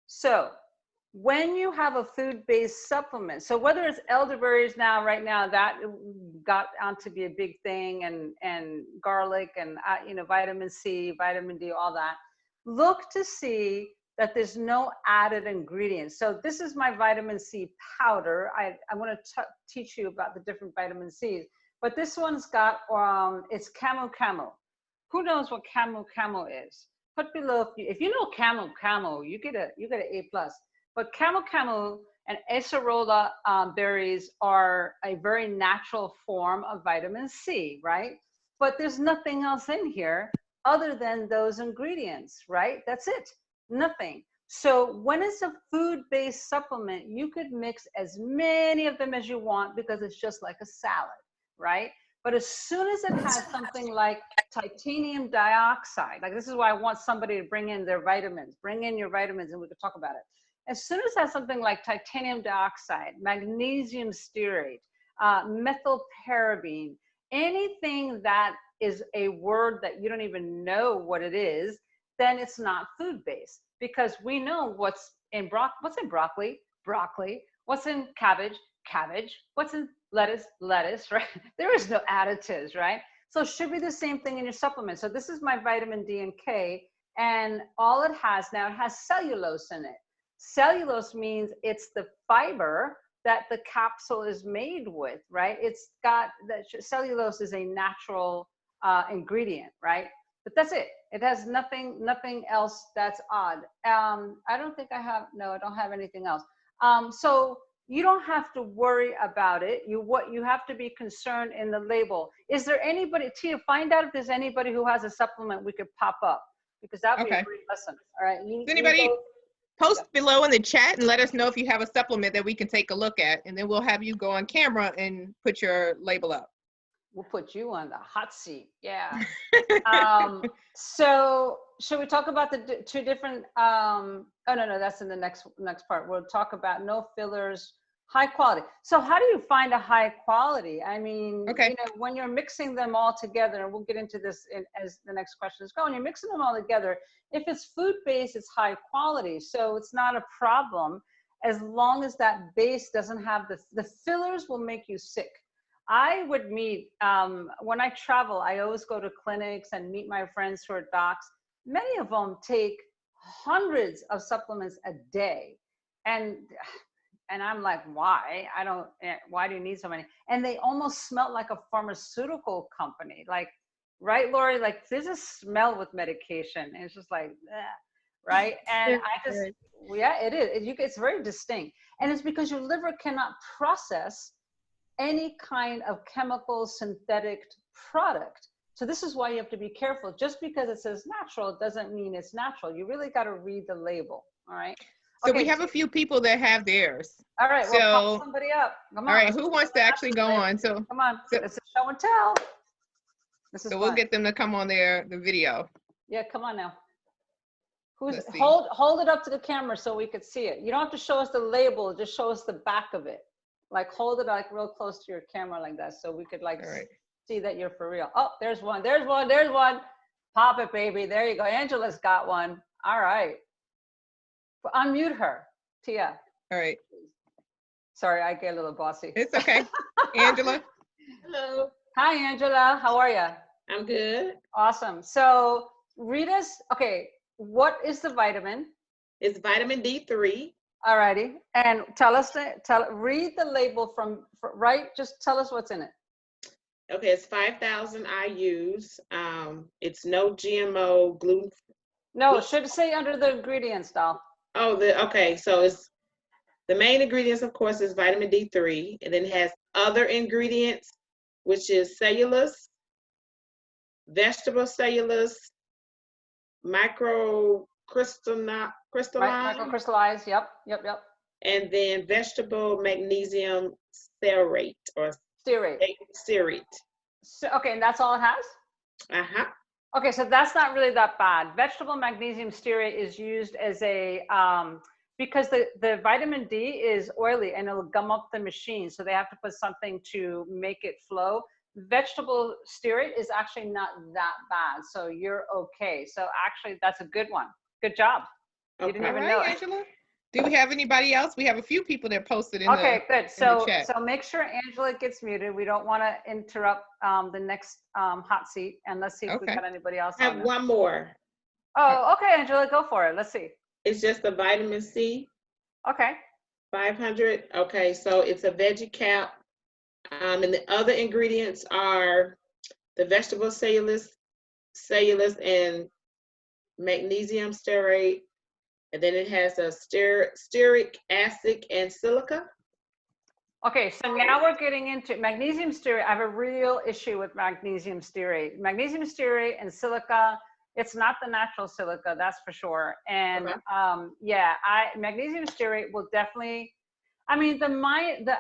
So when you have a food-based supplement, so whether it's elderberries right now, that got on to be a big thing, and garlic and, vitamin C, vitamin D, all that, look to see that there's no added ingredients. So this is my vitamin C powder. I want to teach you about the different vitamin C's, but this one's got, it's camo. Who knows what camo is? Put below, if you know camo, you get an A+. But camo and acerola berries are a very natural form of vitamin C, right? But there's nothing else in here other than those ingredients, right? That's it, nothing. So when it's a food-based supplement, you could mix as many of them as you want because it's just like a salad, right? But as soon as it has something like titanium dioxide, like this is why I want somebody to bring in their vitamins, bring in your vitamins and we could talk about it. As soon as it has something like titanium dioxide, magnesium stearate, methylparabene, anything that is a word that you don't even know what it is, then it's not food-based, because we know what's in broccoli, what's in cabbage, what's in lettuce, right? There is no additives, right? So it should be the same thing in your supplement. So this is my vitamin D and K, and all it has now, it has cellulose in it. Cellulose means it's the fiber that the capsule is made with, right? It's got, cellulose is a natural ingredient, right? But that's it. It has nothing else that's odd. I don't think I don't have anything else. So you don't have to worry about it. What you have to be concerned in the label. Is there anybody, Tia, find out if there's anybody who has a supplement we could pop up, because that would be a great lesson. All right. Anybody post below in the chat and let us know if you have a supplement that we can take a look at, and then we'll have you go on camera and put your label up. We'll put you on the hot seat. Yeah. So should we talk about the 2 different, oh no, that's in the next part. We'll talk about no fillers, high quality. So how do you find a high quality? I mean, when you're mixing them all together, and we'll get into this as the next questions go, when you're mixing them all together, if it's food-based, it's high quality. So it's not a problem as long as that base doesn't have the fillers will make you sick. I would meet, when I travel, I always go to clinics and meet my friends who are docs. Many of them take hundreds of supplements a day. And I'm like, why? Why do you need so many? And they almost smell like a pharmaceutical company. Like, right, Lori? Like, there's a smell with medication. And it's just like, right? And yeah, it is. It's very distinct. And it's because your liver cannot process any kind of chemical synthetic product. So this is why you have to be careful. Just because it says natural doesn't mean it's natural. You really got to read the label. All right. So we have a few people that have theirs. All right. So, well, pop somebody up. Come on. All right. Who wants to actually go on? So come on. This is show and tell. This is so we'll get them to come on the video. Yeah. Come on now. Hold it up to the camera so we could see it. You don't have to show us the label. Just show us the back of it. Like hold it like real close to your camera like that, so we could like All right. see that you're for real. Oh, there's one, there's one, there's one. Pop it, baby. There you go. Angela's got one. All right. Unmute her, Tia. All right. Sorry, I get a little bossy. It's okay. Angela. Hello, Hi, Angela. How are you? I'm good. Awesome. So read us. Okay, what is the vitamin? It's vitamin D3. All righty, and read the label right. Just tell us what's in it. Okay, it's 5,000 IUs. It's no GMO, gluten. No, it should say under the ingredients, doll. Oh, okay. So it's the main ingredients, of course, is vitamin D3, and then it has other ingredients, which is cellulose, vegetable cellulose, microcrystalline, Microcrystallized. Yep. and then vegetable magnesium stearate or Stearate. stearate. So, okay, and that's all it has? Uh-huh. Okay, so that's not really that bad. Vegetable magnesium stearate is used as a, because the vitamin D is oily and it'll gum up the machine. So they have to put something to make it flow. Vegetable stearate is actually not that bad. So you're okay. So actually that's a good one. Good job. You didn't All even right, know it. Angela. Do we have anybody else? We have a few people that posted in Okay, good. So chat. so make sure Angela gets muted. We don't want to interrupt the next hot seat. And let's see if we Okay. got anybody else I on have there. one more. Oh, okay, Angela, go for it. Let's see. It's just the vitamin C, Okay. 500. Okay, so it's a veggie cap. And the other ingredients are the vegetable cellulose and magnesium stearate. And then it has a stearic acid and silica. Okay, so now we're getting into magnesium stearate. I have a real issue with magnesium stearate. Magnesium stearate and silica, it's not the natural silica, that's for sure. And Okay. yeah, magnesium stearate will definitely, I mean, the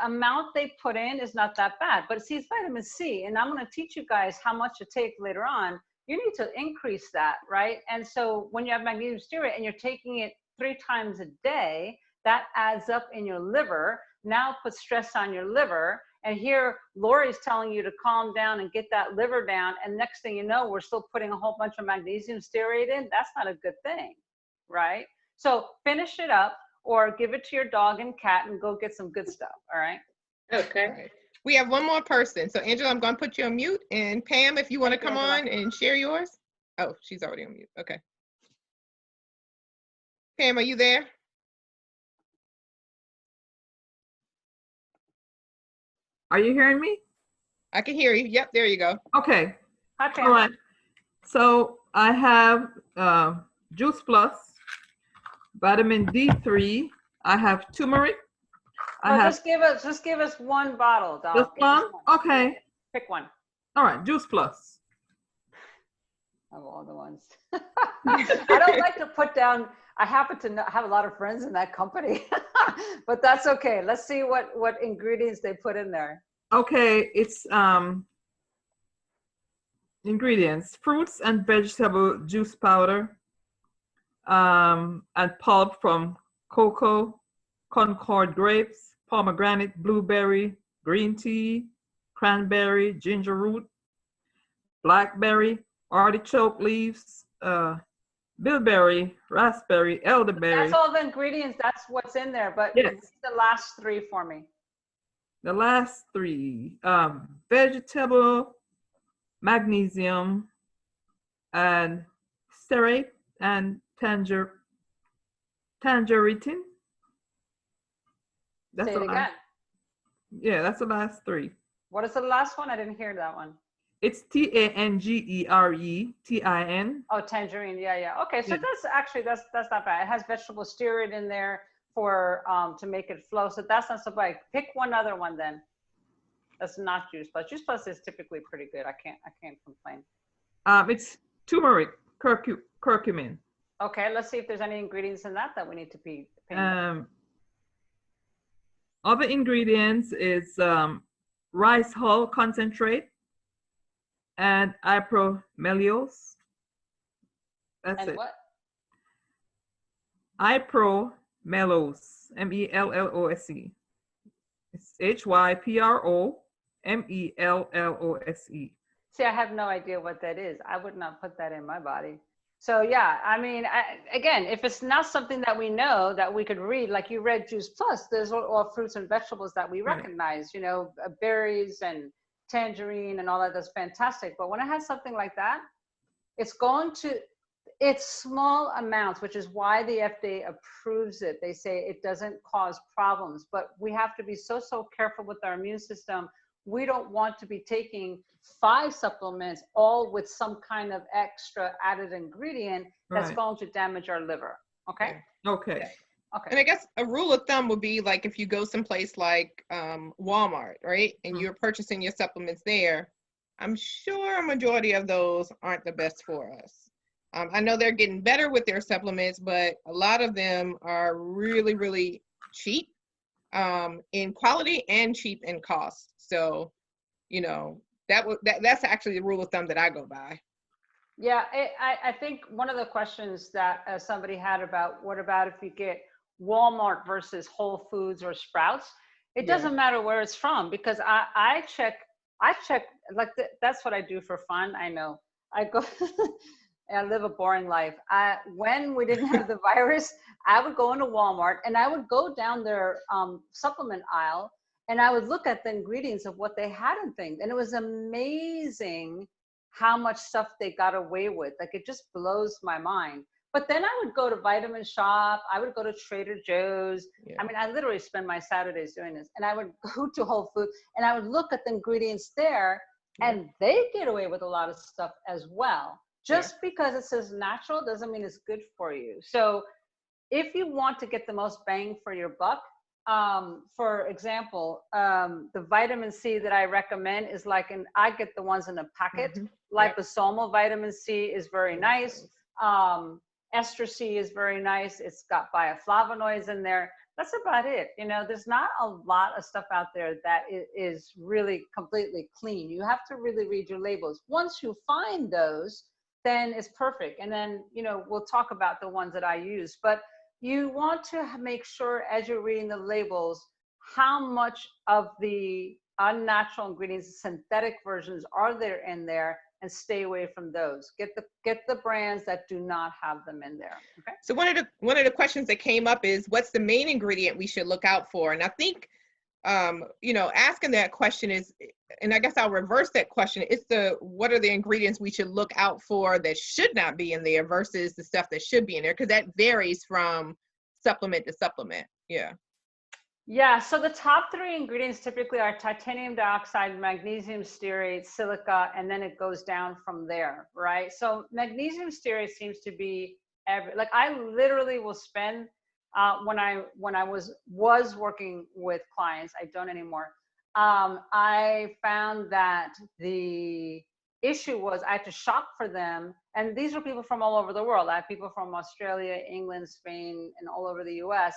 amount they put in is not that bad, but see, it's vitamin C, and I'm gonna teach you guys how much to take later on. You need to increase that, right? And so when you have magnesium stearate and you're taking it 3 times a day, that adds up in your liver. Now puts stress on your liver. And here Lori's telling you to calm down and get that liver down. And next thing you know, we're still putting a whole bunch of magnesium stearate in. That's not a good thing, right? So finish it up or give it to your dog and cat and go get some good stuff, all right? Okay. All right. We have one more person. So Angela, I'm going to put you on mute. And Pam, if you want to Thank you, come Angela. on and share yours. Oh, she's already on mute. Okay. Pam, are you there? Are you hearing me? I can hear you. Yep, there you go. Okay. Hi, Pam. All right. So I have Juice Plus, vitamin D3. I have turmeric. I have just give us one bottle, dog. just Give us one. Okay. Pick one All right. Juice Plus. of all the ones. I don't like to put down, I happen to have a lot of friends in that company, but that's okay. Let's see what ingredients they put in there. Okay. It's ingredients: fruits and vegetable juice powder, and pulp from cocoa, Concord grapes, pomegranate, blueberry, green tea, cranberry, ginger root, blackberry, artichoke leaves, bilberry, raspberry, elderberry. That's all the ingredients. That's what's in there. But Yes. read the last 3 for me. The last 3, vegetable, magnesium, and stearate, and tangerine. That's Say the it again. last. Yeah, that's the last 3. What is the last one? I didn't hear that one. It's TANGERETIN. Oh, tangerine. Yeah. Okay, so Yeah. that's not bad. It has vegetable stearate in there for to make it flow. So that's not so bad. Pick one other one then. That's not Juice Plus. Juice Plus is typically pretty good. I can't complain. It's turmeric, curcumin. Okay, let's see if there's any ingredients in that we need to be paying attention. Other ingredients is rice hull concentrate and ipromellose. That's And it. what? Ipromellose, MELLOSE. It's HYPROMELLOSE. See, I have no idea what that is. I would not put that in my body. So yeah, I mean, again, if it's not something that we know that we could read, like you read Juice Plus, there's all fruits and vegetables that we recognize, you know, berries and tangerine and all that. That's fantastic. But when I had something like that, it's small amounts, which is why the FDA approves it. They say it doesn't cause problems, but we have to be so careful with our immune system. We don't want to be taking 5 supplements, all with some kind of extra added ingredient that's going to damage our liver. Okay. Okay. And I guess a rule of thumb would be like if you go someplace like Walmart, right, and you're purchasing your supplements there, I'm sure a majority of those aren't the best for us. I know they're getting better with their supplements, but a lot of them are really, really cheap in quality and cheap in cost. So, you know, that's actually the rule of thumb that I go by. Yeah, I think one of the questions that somebody had about what about if you get Walmart versus Whole Foods or Sprouts, it doesn't matter where it's from, because I check like that's what I do for fun. I know I go. I live a boring life. When we didn't have the virus, I would go into Walmart and I would go down their supplement aisle and I would look at the ingredients of what they had and things. And it was amazing how much stuff they got away with. Like, it just blows my mind. But then I would go to Vitamin Shop. I would go to Trader Joe's. I mean, I literally spend my Saturdays doing this. And I would go to Whole Foods and I would look at the ingredients there, and they get away with a lot of stuff as well. Just because it says natural doesn't mean it's good for you. So if you want to get the most bang for your buck, for example, the vitamin C that I recommend is like, I get the ones in a packet. Liposomal vitamin C is very nice. Ester C is very nice. It's got bioflavonoids in there. That's about it. You know, there's not a lot of stuff out there that is really completely clean. You have to really read your labels. Once you find those, then it's perfect. And then, you know, we'll talk about the ones that I use, but you want to make sure as you're reading the labels, how much of the unnatural ingredients, synthetic versions are there in there, and stay away from those. Get the brands that do not have them in there. Okay. So one of the questions that came up is, what's the main ingredient we should look out for? And I think, you know, asking that question is, and I guess I'll reverse that question. It's what are the ingredients we should look out for that should not be in there versus the stuff that should be in there? Because that varies from supplement to supplement. Yeah, so the top 3 ingredients typically are titanium dioxide, magnesium stearate, silica, and then it goes down from there, right? So magnesium stearate seems to be like, I literally will spend when I was working with clients, I don't anymore. I found that the issue was I had to shop for them, and these were people from all over the world. I had people from Australia, England, Spain, and all over the US,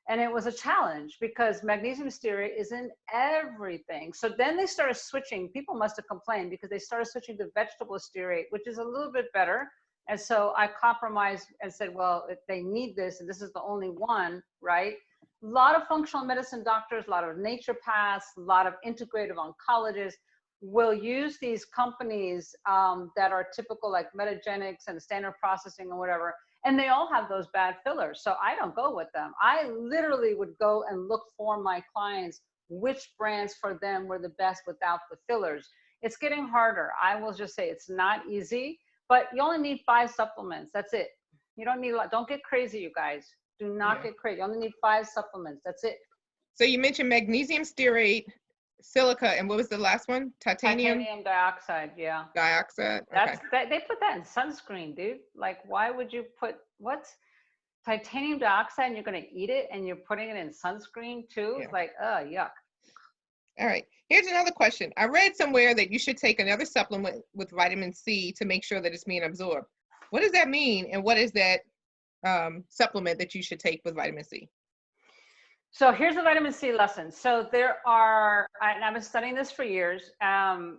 and it was a challenge because magnesium stearate is in everything. So then they started switching. People must have complained because they started switching to vegetable stearate, which is a little bit better. And so I compromised and said, well, if they need this, and this is the only one, right? A lot of functional medicine doctors, a lot of naturopaths, a lot of integrative oncologists will use these companies that are typical, like Metagenics and Standard Processing or whatever, and they all have those bad fillers. So I don't go with them. I literally would go and look for my clients, which brands for them were the best without the fillers. It's getting harder. I will just say it's not easy, but you only need 5 supplements. That's it. You don't need a lot. Don't get crazy, you guys. Do not get crazy. You only need 5 supplements. That's it. So you mentioned magnesium stearate, silica, and what was the last one? Titanium dioxide. Yeah. Dioxide. That's they put that in sunscreen, dude. Like, why would you put titanium dioxide and you're going to eat it and you're putting it in sunscreen too? It's like, yuck. All right. Here's another question. I read somewhere that you should take another supplement with vitamin C to make sure that it's being absorbed. What does that mean? And what is that supplement that you should take with vitamin C? So here's the vitamin C lesson. So there are, and I've been studying this for years. I'm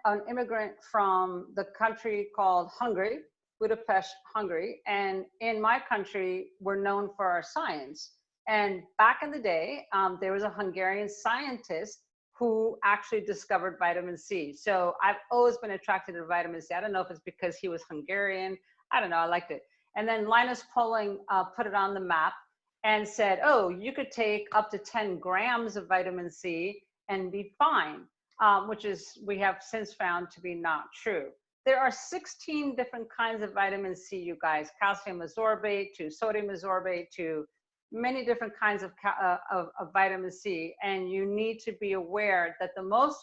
an immigrant from the country called Hungary, Budapest, Hungary. And in my country, we're known for our science. And back in the day, there was a Hungarian scientist who actually discovered vitamin C. So I've always been attracted to vitamin C. I don't know if it's because he was Hungarian. I don't know, I liked it. And then Linus Pauling put it on the map and said, oh, you could take up to 10 grams of vitamin C and be fine, which is, we have since found to be not true. There are 16 different kinds of vitamin C, you guys, calcium ascorbate to sodium ascorbate to many different kinds of vitamin C. And you need to be aware that the most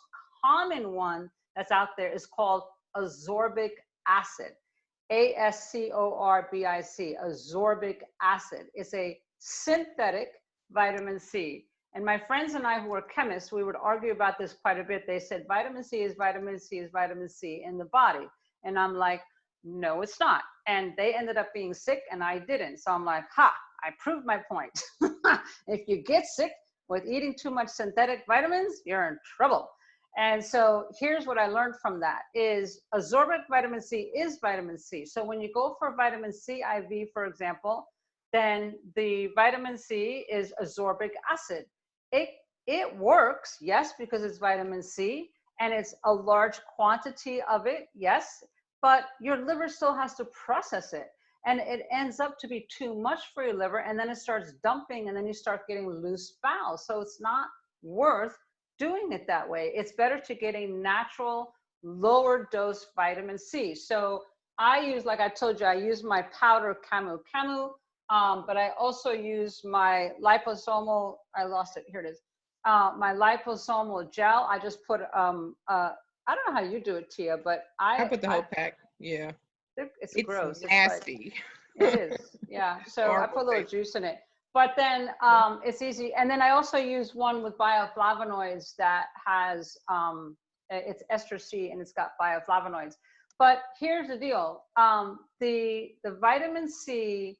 common one that's out there is called ascorbic acid. ASCORBIC, ascorbic acid. It's a synthetic vitamin C. And my friends and I who were chemists, we would argue about this quite a bit. They said vitamin C is vitamin C is vitamin C in the body. And I'm like, no, it's not. And they ended up being sick and I didn't. So I'm like, ha, I proved my point. If you get sick with eating too much synthetic vitamins, you're in trouble. And so here's what I learned from that is ascorbic vitamin C is vitamin C. So when you go for vitamin C IV, for example, then the vitamin C is ascorbic acid. It works, yes, because it's vitamin C and it's a large quantity of it, yes, but your liver still has to process it. And it ends up to be too much for your liver and then it starts dumping and then you start getting loose bowels. So it's not worth doing it that way. It's better to get a natural lower dose vitamin C. So I use, like I told you, I use my powder Camu, but I also use my liposomal, I lost it, here it is. My liposomal gel, I just put, I don't know how you do it, Tia, but I put the whole pack, yeah. It's gross. Nasty. It's like, it is, yeah. So I put a little juice in it. But then it's easy. And then I also use one with bioflavonoids that has, it's ester C and it's got bioflavonoids. But here's the deal. The vitamin C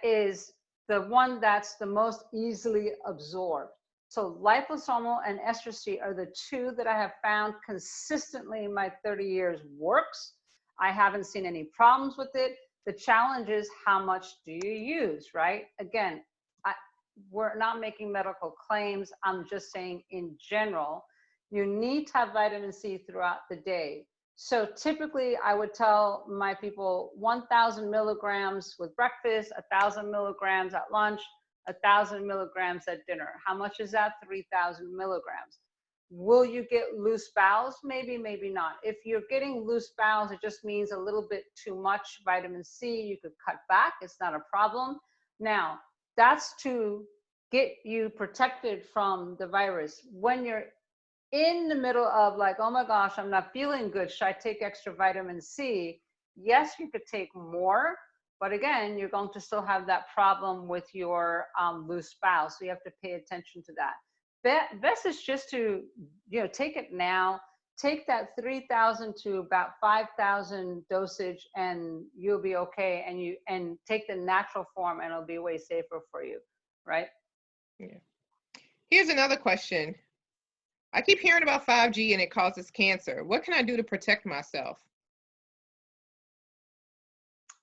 is the one that's the most easily absorbed. So liposomal and ester C are the two that I have found consistently in my 30 years works. I haven't seen any problems with it. The challenge is how much do you use, right? Again, we're not making medical claims. I'm just saying in general, you need to have vitamin C throughout the day. So typically I would tell my people 1,000 milligrams with breakfast, 1,000 milligrams at lunch, 1,000 milligrams at dinner. How much is that? 3,000 milligrams. Will you get loose bowels? Maybe, maybe not. If you're getting loose bowels, it just means a little bit too much vitamin C. You could cut back. It's not a problem. Now, that's to get you protected from the virus. When you're in the middle of like, oh my gosh, I'm not feeling good, should I take extra vitamin C? Yes, you could take more, but again, you're going to still have that problem with your loose bowel. So you have to pay attention to that. Best is just to, take it now, take that 3,000 to about 5,000 dosage and you'll be okay. And take the natural form and it'll be way safer for you, right? Yeah. Here's another question. I keep hearing about 5G and it causes cancer. What can I do to protect myself?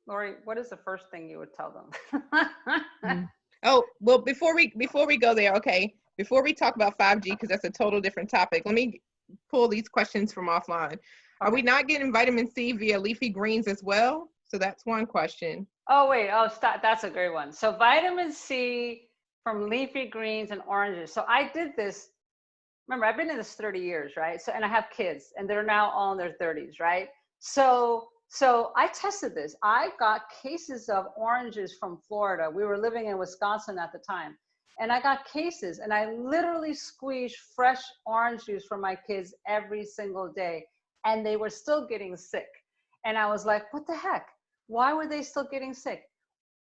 Lori, what is the first thing you would tell them? Oh, well, before we go there, okay, before we talk about 5G, because that's a total different topic, let me pull these questions from offline. Are we not getting vitamin C via leafy greens as well? So that's one question. Oh, wait. Oh, stop. That's a great one. So vitamin C from leafy greens and oranges. So I did this. Remember, I've been in this 30 years, right? So, and I have kids and they're now all in their 30s, right? So I tested this. I got cases of oranges from Florida. We were living in Wisconsin at the time. And I got cases and I literally squeezed fresh orange juice for my kids every single day. And they were still getting sick. And I was like, what the heck? Why were they still getting sick?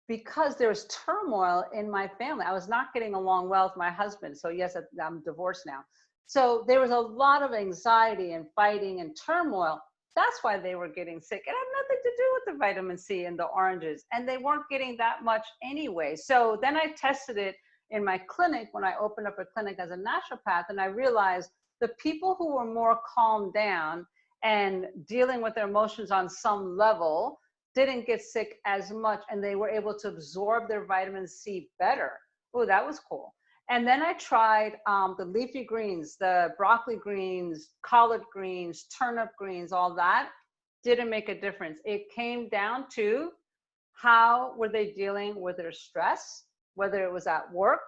Because there was turmoil in my family. I was not getting along well with my husband. So yes, I'm divorced now. So there was a lot of anxiety and fighting and turmoil. That's why they were getting sick. It had nothing to do with the vitamin C and the oranges. And they weren't getting that much anyway. So then I tested it in my clinic when I opened up a clinic as a naturopath. And I realized the people who were more calmed down and dealing with their emotions on some level didn't get sick as much, and they were able to absorb their vitamin C better. oh, that was cool. And then I tried the leafy greens, the broccoli greens, collard greens, turnip greens, all that didn't make a difference. It came down to how were they dealing with their stress, whether it was at work,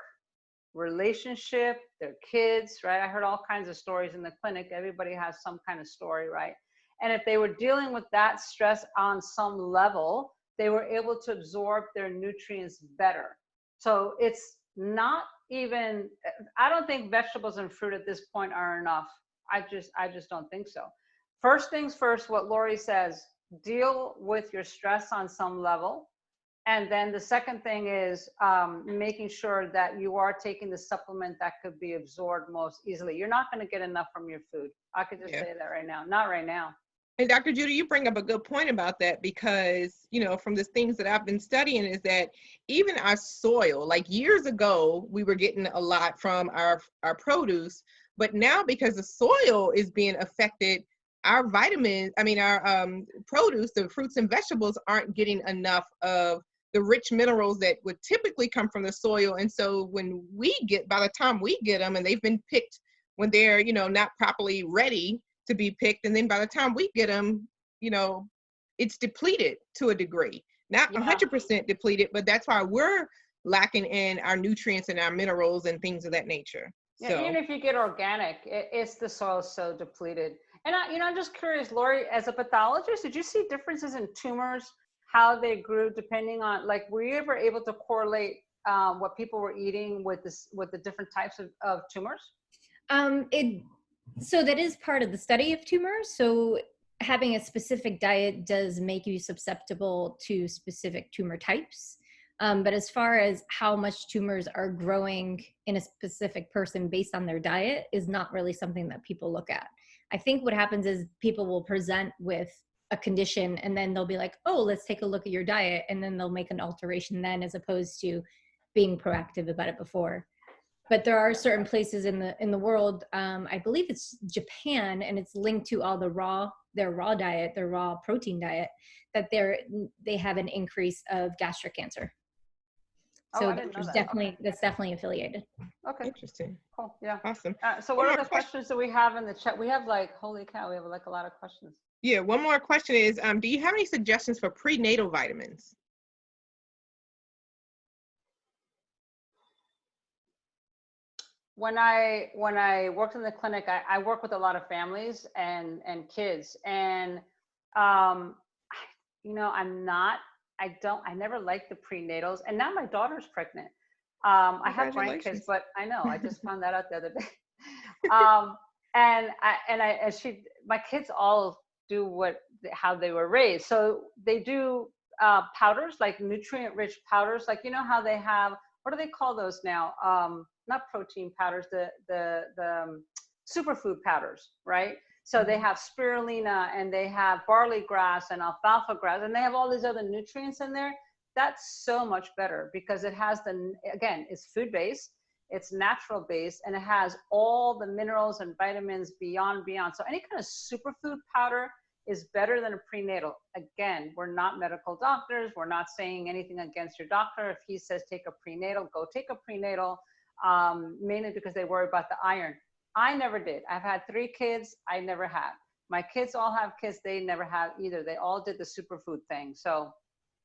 relationship, their kids, right? I heard all kinds of stories in the clinic. Everybody has some kind of story, right? And if they were dealing with that stress on some level, they were able to absorb their nutrients better. So it's not even, I don't think vegetables and fruit at this point are enough. I just don't think so. First things first, what Lori says, deal with your stress on some level. And then the second thing is making sure that you are taking the supplement that could be absorbed most easily. You're not going to get enough from your food. I could just say that right now. Not right now. And Dr. Judy, you bring up a good point about that because, you know, from the things that I've been studying is that even our soil, like years ago, we were getting a lot from our produce, but now because the soil is being affected, our vitamins, our produce, the fruits and vegetables aren't getting enough of the rich minerals that would typically come from the soil. And so when by the time we get them and they've been picked when they're, you know, not properly ready to be picked, and then by the time we get them, you know, it's depleted to a degree, not 100% depleted, but that's why we're lacking in our nutrients and our minerals and things of that nature. Yeah, so even if you get organic, it's the soil so depleted. And I'm just curious, Lori, as a pathologist, did you see differences in tumors, how they grew depending on, like, were you ever able to correlate what people were eating with the different types of tumors? So that is part of the study of tumors. So having a specific diet does make you susceptible to specific tumor types. But as far as how much tumors are growing in a specific person based on their diet is not really something that people look at. I think what happens is people will present with a condition and then they'll be like, oh, let's take a look at your diet. And then they'll make an alteration then, as opposed to being proactive about it before. But there are certain places in the world, I believe it's Japan, and it's linked to all their raw diet, their raw protein diet, that they have an increase of gastric cancer. So I didn't know that. that's definitely affiliated. Okay. interesting. Cool. Yeah. Awesome. So what other questions do we have in the chat? We have like, holy cow, we have like a lot of questions. Yeah, one more question is, do you have any suggestions for prenatal vitamins? When I worked in the clinic, I work with a lot of families and kids, and I never liked the prenatals, and now my daughter's pregnant. I have grandkids, but I know I just found that out the other day. My kids all do how they were raised, so they do powders, like nutrient-rich powders, like, you know how they have, what do they call those now? Not protein powders, the superfood powders, right? So they have spirulina and they have barley grass and alfalfa grass, and they have all these other nutrients in there. That's so much better because it has again, it's food-based, it's natural-based, and it has all the minerals and vitamins beyond. So any kind of superfood powder is better than a prenatal. Again, we're not medical doctors. We're not saying anything against your doctor. If he says take a prenatal, go take a prenatal, mainly because they worry about the iron. I never did. I've had 3 kids. I never have. My kids all have kids. They never have either. They all did the superfood thing. So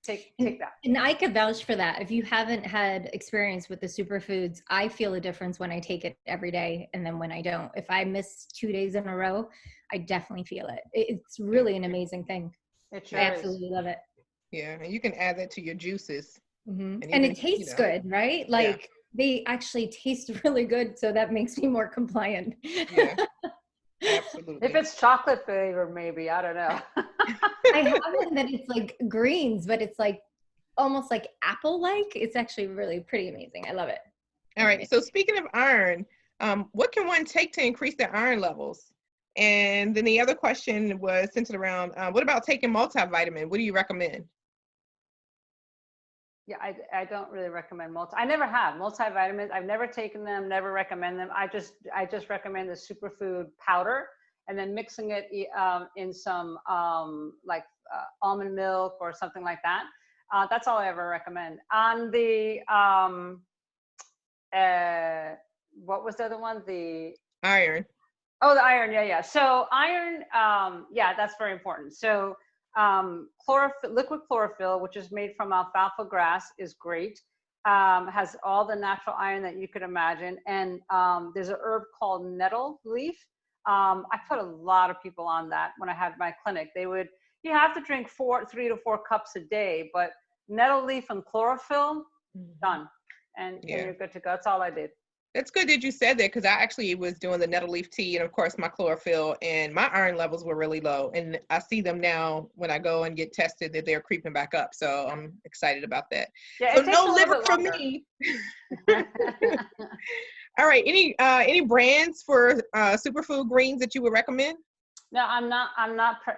take that. And I could vouch for that. If you haven't had experience with the superfoods, I feel a difference when I take it every day and then when I don't. If I miss 2 days in a row, I definitely feel it. It's really an amazing thing. It sure I absolutely love it. Yeah, and you can add that to your juices. Mm-hmm. And it tastes good, right? Like they actually taste really good, so that makes me more compliant. Yeah, absolutely. If it's chocolate flavor, maybe, I don't know. I have one that it's like greens, but it's like almost like apple-like. It's actually really pretty amazing. I love it. All right. So speaking of iron, what can one take to increase their iron levels? And then the other question was centered around, what about taking multivitamin? What do you recommend? Yeah, I don't really recommend I never have multivitamins. I've never taken them, never recommend them. I just recommend the superfood powder and then mixing it in some almond milk or something like that. That's all I ever recommend. On the what was the other one? The Iron. Oh, the iron. Yeah, yeah. So iron, yeah, that's very important. So liquid chlorophyll, which is made from alfalfa grass, is great. Has all the natural iron that you could imagine. And there's a herb called nettle leaf. I put a lot of people on that when I had my clinic. You have to drink 3 to 4 cups a day, but nettle leaf and chlorophyll, done. And you're good to go. That's all I did. That's good that you said that, because I actually was doing the nettle leaf tea and of course my chlorophyll, and my iron levels were really low. And I see them now when I go and get tested that they're creeping back up. So I'm excited about that. Yeah, so no liver for me. All right. Any brands for superfood greens that you would recommend? No, I'm not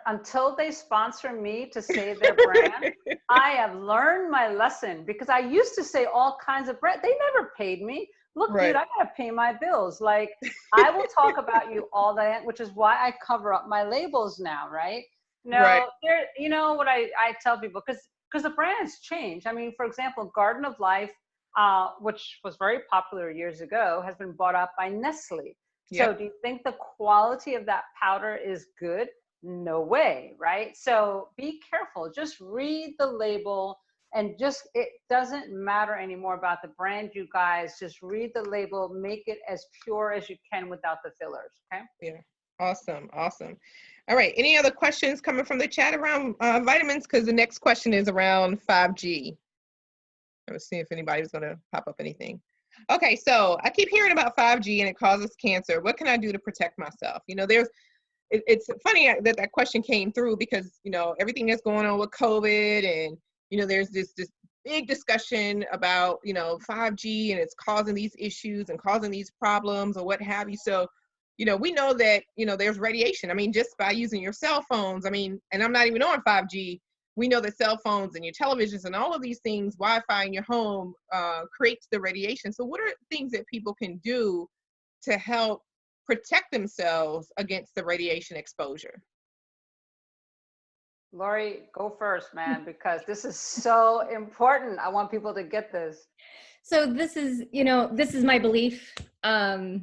until they sponsor me to say their brand. I have learned my lesson, because I used to say all kinds of brand. They never paid me. Look, Right. dude, I gotta pay my bills. Like, I will talk about you all day, which is why I cover up my labels now, right? No, Right. you know what I tell people, because the brands change. I mean, for example, Garden of Life, which was very popular years ago, has been bought up by Nestle. So do you think the quality of that powder is good? No way, right? So be careful. Just read the label, and it doesn't matter anymore about the brand, you guys. Just read the label, make it as pure as you can without the fillers, okay? Yeah. Awesome. Awesome. All right. Any other questions coming from the chat around vitamins? Because the next question is around 5G. Let's see if anybody's going to pop up anything. Okay, so I keep hearing about 5G and it causes cancer. What can I do to protect myself? You know, it's funny that question came through, because, you know, everything that's going on with COVID, and, you know, there's this big discussion about, you know, 5G and it's causing these issues and causing these problems or what have you. So, you know, we know that, you know, there's radiation. I mean, just by using your cell phones, I mean, and I'm not even on 5G. We know that cell phones and your televisions and all of these things, Wi-Fi in your home creates the radiation. So what are things that people can do to help protect themselves against the radiation exposure? Lori, go first, man, because this is so important. I want people to get this. So this is my belief. You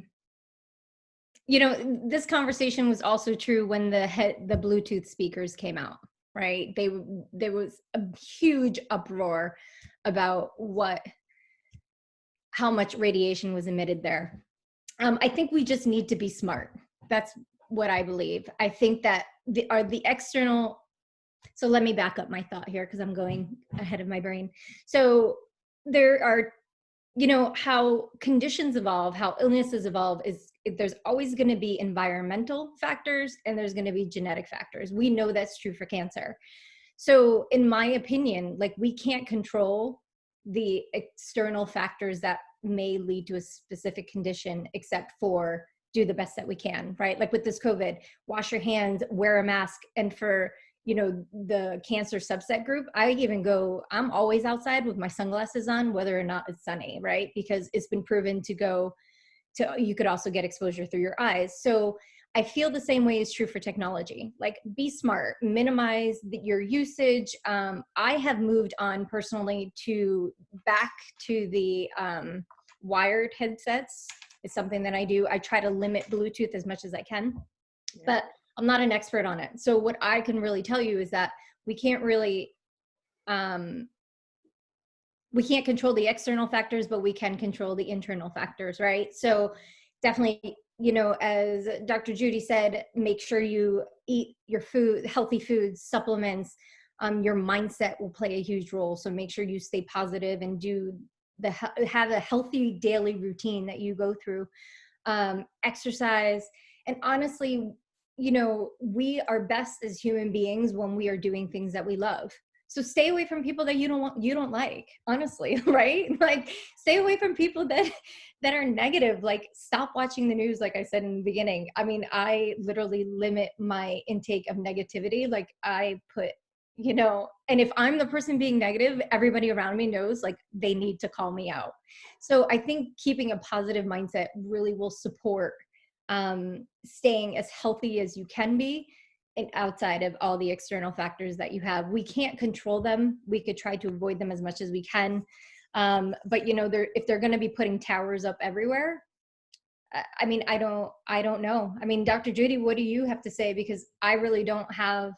know, this conversation was also true when the Bluetooth speakers came out. Right? There was a huge uproar about how much radiation was emitted there. I think we just need to be smart. That's what I believe. I think that the external. So let me back up my thought here, because I'm going ahead of my brain. So there are, you know, how conditions evolve, how illnesses evolve there's always going to be environmental factors and there's going to be genetic factors. We know that's true for cancer. So in my opinion, like, we can't control the external factors that may lead to a specific condition, except for do the best that we can, right? Like with this COVID, wash your hands, wear a mask. And for, you know, the cancer subset group, I'm always outside with my sunglasses on, whether or not it's sunny, right? Because it's been proven you could also get exposure through your eyes. So I feel the same way is true for technology. Like, be smart, minimize your usage. I have moved on personally back to the wired headsets. It's something that I do. I try to limit Bluetooth as much as I can, but I'm not an expert on it. So what I can really tell you is that we can't control the external factors, but we can control the internal factors, right? So definitely, you know, as Dr. Judy said, make sure you eat your food, healthy foods, supplements. Your mindset will play a huge role. So make sure you stay positive and have a healthy daily routine that you go through. Exercise. And honestly, you know, we are best as human beings when we are doing things that we love. So stay away from people that you don't like, honestly, right? Like, stay away from people that are negative. Like, stop watching the news, like I said in the beginning. I mean, I literally limit my intake of negativity. Like, I put, you know, and if I'm the person being negative, everybody around me knows, like, they need to call me out. So I think keeping a positive mindset really will support staying as healthy as you can be, and outside of all the external factors that you have. We can't control them. We could try to avoid them as much as we can. But you know, if they're going to be putting towers up everywhere, I mean, I don't know. I mean, Dr. Judy, what do you have to say? Because I really don't have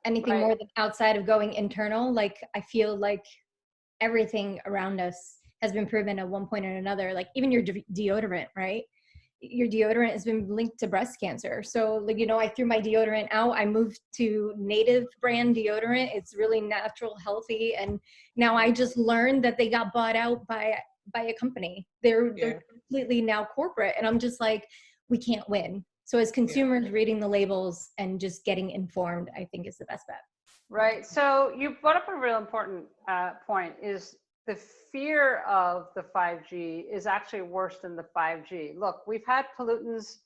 anything more than outside of going internal. Like, I feel like everything around us has been proven at one point or another, like even your deodorant, right? Your deodorant has been linked to breast cancer. So, like, you know, I threw my deodorant out. I moved to native brand deodorant. It's really natural, healthy. And now I just learned that they got bought out by a company. They're completely now corporate. And I'm just like, we can't win. So as consumers, reading the labels and just getting informed, I think is the best bet. Right. So you brought up a real important point, is the fear of the 5G is actually worse than the 5G. Look, we've had pollutants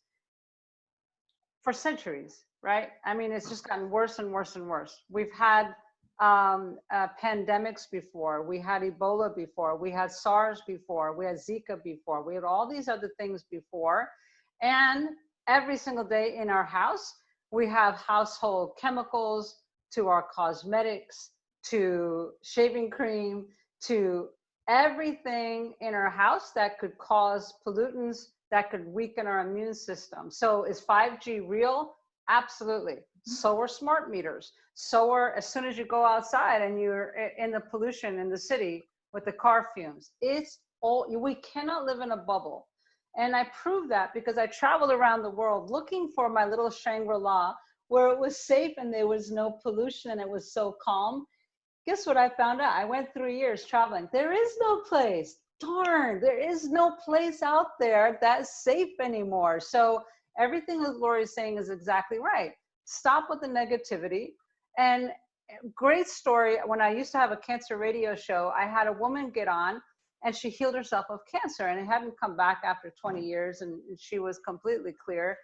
for centuries, right? I mean, it's just gotten worse and worse and worse. We've had pandemics before. We had Ebola before. We had SARS before. We had Zika before. We had all these other things before. And every single day in our house, we have household chemicals, to our cosmetics, to shaving cream, to everything in our house that could cause pollutants that could weaken our immune system. So is 5G real? Absolutely. So are smart meters. So are, as soon as you go outside and you're in the pollution in the city with the car fumes, it's all, we cannot live in a bubble. And I proved that because I traveled around the world looking for my little Shangri-La where it was safe and there was no pollution and it was so calm. Guess what I found out? I went 3 years traveling. There is no place. Darn, there is no place out there that's safe anymore. So everything that Lori's saying is exactly right. Stop with the negativity. And great story, when I used to have a cancer radio show, I had a woman get on and she healed herself of cancer and it hadn't come back after 20 years and she was completely clear.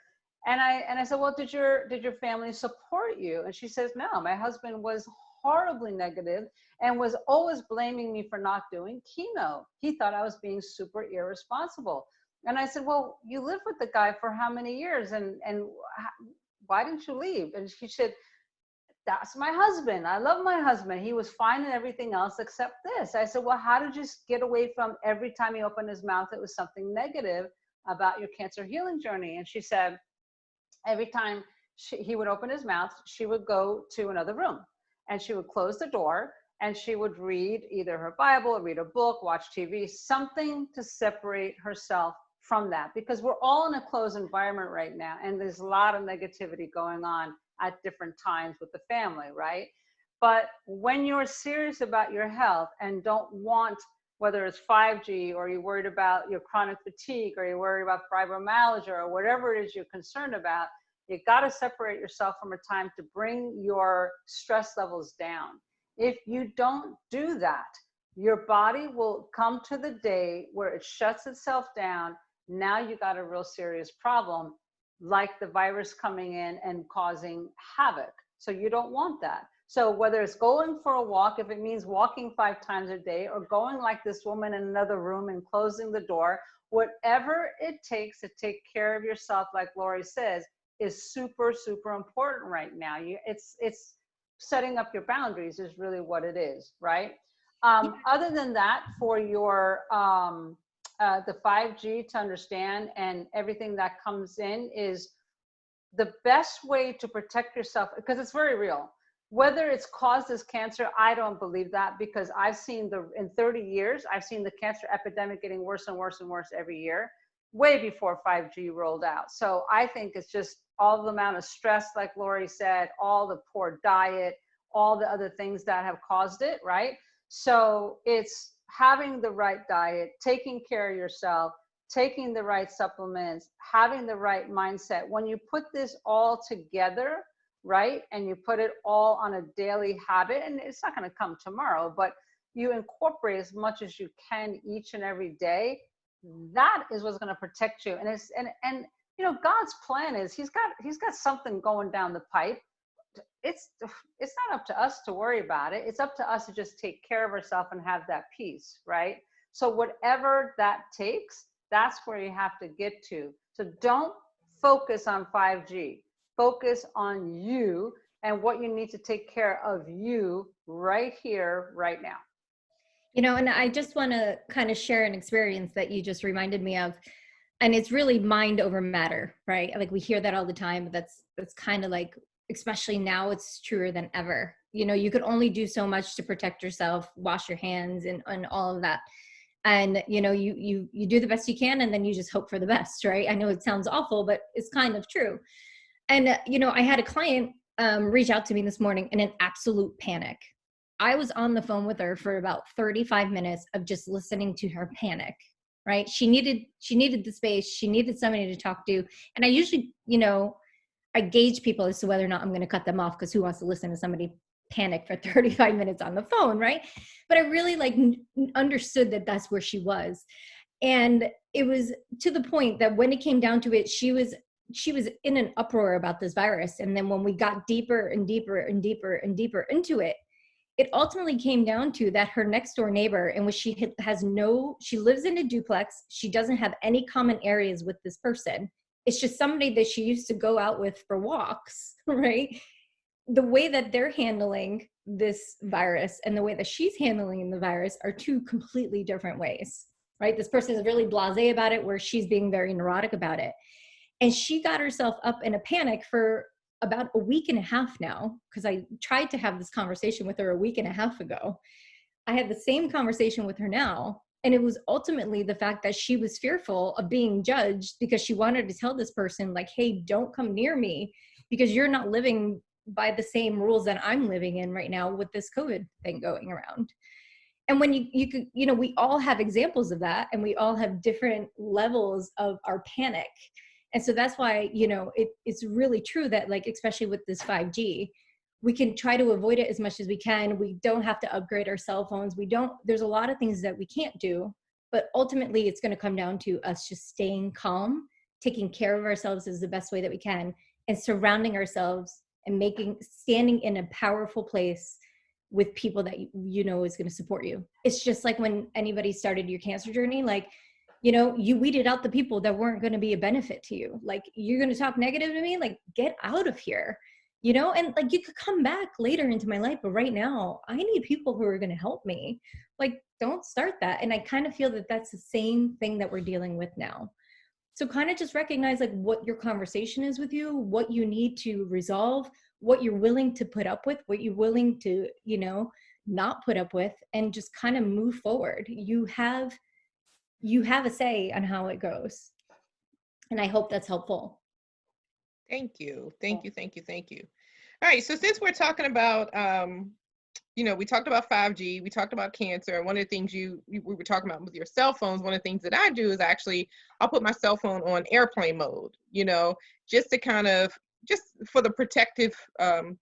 And I said, well, did your family support you? And she says, no, my husband was horribly negative and was always blaming me for not doing chemo. He thought I was being super irresponsible. And I said, well, you lived with the guy for how many years? And why didn't you leave? And she said, that's my husband. I love my husband. He was fine in everything else except this. I said, well, how did you get away from every time he opened his mouth, it was something negative about your cancer healing journey? And she said, every time he would open his mouth, she would go to another room and she would close the door and she would read either her Bible, read a book, watch TV, something to separate herself from that, because we're all in a closed environment right now. And there's a lot of negativity going on at different times with the family, right? But when you're serious about your health and don't want, whether it's 5G or you're worried about your chronic fatigue or you're worried about fibromyalgia or whatever it is you're concerned about, you got to separate yourself from a time to bring your stress levels down. If you don't do that, your body will come to the day where it shuts itself down. Now you got a real serious problem, like the virus coming in and causing havoc. So you don't want that. So whether it's going for a walk, if it means walking 5 times a day, or going like this woman in another room and closing the door, whatever it takes to take care of yourself, like Lori says, is super, super important right now. It's setting up your boundaries is really what it is, right? Other than that, for your the 5G to understand and everything that comes in, is the best way to protect yourself, because it's very real. Whether it's caused as cancer, I don't believe that, because I've seen in 30 years, I've seen the cancer epidemic getting worse and worse and worse every year, way before 5G rolled out. So I think it's just all the amount of stress, like Lori said, all the poor diet, all the other things that have caused it, right? So it's having the right diet, taking care of yourself, taking the right supplements, having the right mindset. When you put this all together, right, and you put it all on a daily habit, and it's not going to come tomorrow, but you incorporate as much as you can each and every day, that is what's going to protect you. And it's and you know, God's plan is he's got something going down the pipe. It's not up to us to worry about it. It's up to us to just take care of ourselves and have that peace, right? So whatever that takes, that's where you have to get to. So don't focus on 5G. Focus on you and what you need to take care of you right here, right now. You know, and I just want to kind of share an experience that you just reminded me of. And it's really mind over matter, right? Like we hear that all the time, but that's kind of like, especially now, it's truer than ever. You know, you could only do so much to protect yourself, wash your hands and all of that. And, you know, you do the best you can, and then you just hope for the best, right? I know it sounds awful, but it's kind of true. And, you know, I had a client reach out to me this morning in an absolute panic. I was on the phone with her for about 35 minutes of just listening to her panic, right? She needed the space. She needed somebody to talk to. And I usually, you know, I gauge people as to whether or not I'm going to cut them off, because who wants to listen to somebody panic for 35 minutes on the phone, right? But I really like understood that that's where she was. And it was to the point that when it came down to it, she was in an uproar about this virus. And then when we got deeper and deeper and deeper and deeper into it, it ultimately came down to that her next door neighbor, in which she lives in a duplex. She doesn't have any common areas with this person. It's just somebody that she used to go out with for walks, right? The way that they're handling this virus and the way that she's handling the virus are two completely different ways, right? This person is really blasé about it, where she's being very neurotic about it. And she got herself up in a panic for about a week and a half now, because I tried to have this conversation with her a week and a half ago. I had the same conversation with her now. And it was ultimately the fact that she was fearful of being judged, because she wanted to tell this person, like, hey, don't come near me, because you're not living by the same rules that I'm living in right now with this COVID thing going around. And when you could, you know, we all have examples of that, and we all have different levels of our panic. And so that's why, you know, it's really true that, like, especially with this 5G, we can try to avoid it as much as we can. We don't have to upgrade our cell phones. There's a lot of things that we can't do, but ultimately it's going to come down to us just staying calm, taking care of ourselves is the best way that we can, and surrounding ourselves and standing in a powerful place with people that you know is going to support you. It's just like when anybody started your cancer journey, like, you know, you weeded out the people that weren't going to be a benefit to you. Like, you're going to talk negative to me, like, get out of here, you know? And like, you could come back later into my life, but right now I need people who are going to help me. Like, don't start that. And I kind of feel that that's the same thing that we're dealing with now. So kind of just recognize like what your conversation is with you, what you need to resolve, what you're willing to put up with, what you're willing to, you know, not put up with, and just kind of move forward. You have a say on how it goes. And I hope that's helpful. Thank you. Thank you. Thank you. Thank you. All right. So since we're talking about, you know, we talked about 5G, we talked about cancer. And one of the things we were talking about with your cell phones, one of the things that I do is actually, I'll put my cell phone on airplane mode, you know, just to kind of, just for the protective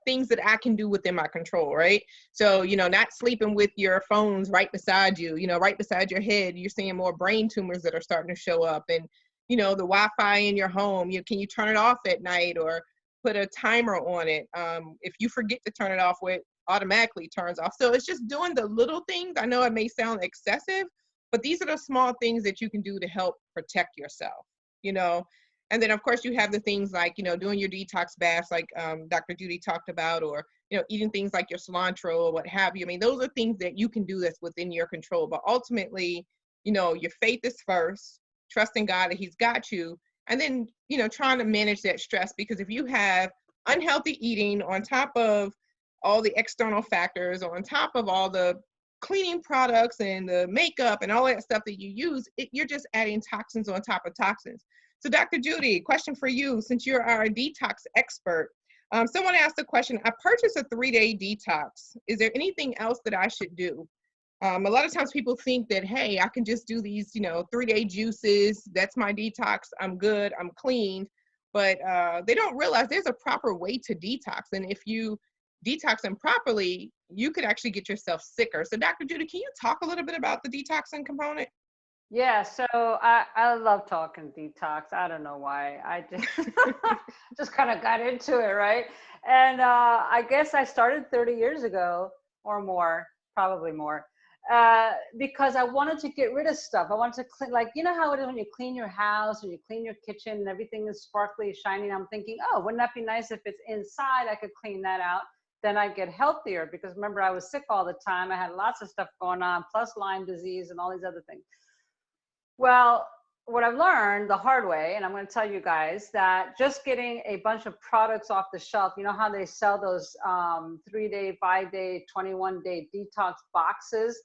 things that I can do within my control, right? So, you know, not sleeping with your phones right beside you, you know, right beside your head, you're seeing more brain tumors that are starting to show up. And, you know, the Wi-Fi in your home, can you turn it off at night or put a timer on it? If you forget to turn it off, it automatically turns off. So it's just doing the little things. I know it may sound excessive, but these are the small things that you can do to help protect yourself, you know? And then of course you have the things like, you know, doing your detox baths like Dr. Judy talked about, or, you know, eating things like your cilantro or what have you. I mean, those are things that you can do that's within your control. But ultimately, you know, your faith is first, trusting God that he's got you. And then, you know, trying to manage that stress, because if you have unhealthy eating on top of all the external factors, on top of all the cleaning products and the makeup and all that stuff that you use, you're just adding toxins on top of toxins. So Dr. Judy, question for you, since you're our detox expert. Someone asked a question, I purchased a 3-day detox. Is there anything else that I should do? A lot of times people think that, hey, I can just do these, you know, 3-day juices. That's my detox. I'm good. I'm clean. But they don't realize there's a proper way to detox. And if you detox improperly, you could actually get yourself sicker. So Dr. Judy, can you talk a little bit about the detoxing component? Yeah, so I love talking detox. I don't know why. I just kind of got into it, right? And I guess I started 30 years ago or more, probably more, because I wanted to get rid of stuff. I wanted to clean, like, you know how it is when you clean your house or you clean your kitchen and everything is sparkly, shiny. I'm thinking, oh, wouldn't that be nice if it's inside? I could clean that out. then I get healthier, because remember, I was sick all the time. I had lots of stuff going on, plus Lyme disease and all these other things. Well, what I've learned the hard way, and I'm going to tell you guys, that just getting a bunch of products off the shelf, you know how they sell those 3-day, 5-day, 21-day detox boxes?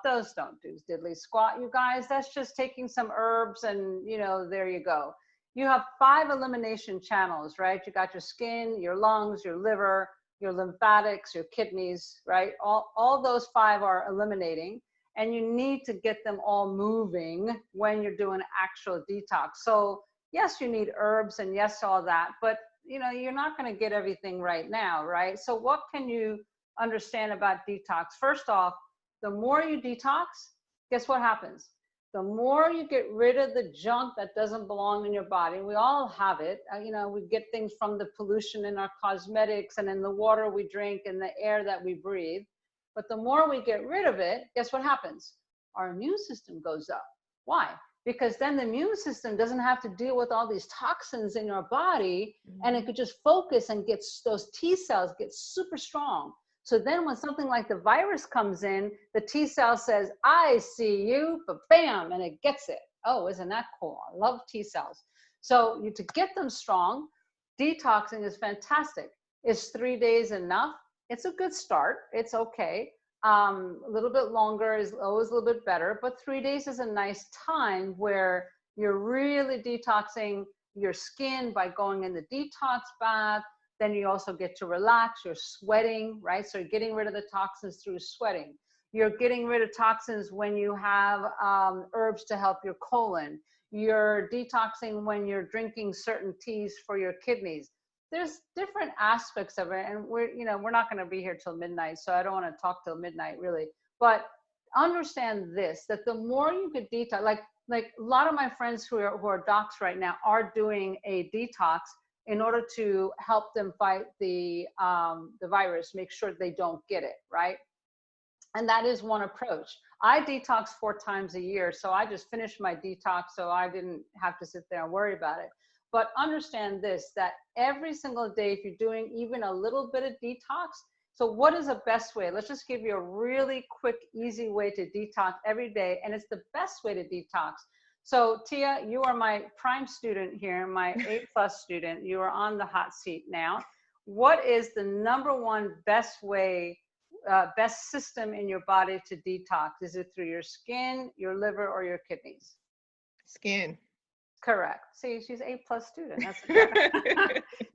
Those don't do diddly squat, you guys. That's just taking some herbs and, you know, there you go. You have 5 elimination channels, right? You got your skin, your lungs, your liver, your lymphatics, your kidneys, right? All those 5 are eliminating. And you need to get them all moving when you're doing actual detox. So yes, you need herbs and yes, all that, but you know, you're not going to get everything right now, right? So what can you understand about detox? First off, the more you detox, guess what happens? The more you get rid of the junk that doesn't belong in your body. We all have it. You know, we get things from the pollution in our cosmetics and in the water we drink and the air that we breathe. But the more we get rid of it, guess what happens? Our immune system goes up. Why? Because then the immune system doesn't have to deal with all these toxins in your body, and it could just focus and get those T cells get super strong. So then when something like the virus comes in, the T cell says, I see you, but bam, and it gets it. Oh, isn't that cool? I love T cells. So to get them strong, detoxing is fantastic. Is 3 days enough? It's a good start. It's okay. A little bit longer is always a little bit better, but 3 days is a nice time where you're really detoxing your skin by going in the detox bath. Then you also get to relax. You're sweating, right? So you're getting rid of the toxins through sweating. You're getting rid of toxins when you have herbs to help your colon. You're detoxing when you're drinking certain teas for your kidneys. There's different aspects of it, and we're not going to be here till midnight, so I don't want to talk till midnight really. But understand this, that the more you could detox, like a lot of my friends who are docs right now are doing a detox in order to help them fight the virus, make sure they don't get it, right? And that is one approach. I detox 4 times a year, so I just finished my detox, so I didn't have to sit there and worry about it. But understand this, that every single day, if you're doing even a little bit of detox, so what is the best way? Let's just give you a really quick, easy way to detox every day, and it's the best way to detox. So Tia, you are my prime student here, my A+ student. You are on the hot seat now. What is the #1 best way, best system in your body to detox? Is it through your skin, your liver, or your kidneys? Skin. Correct. See, she's A+ student. That's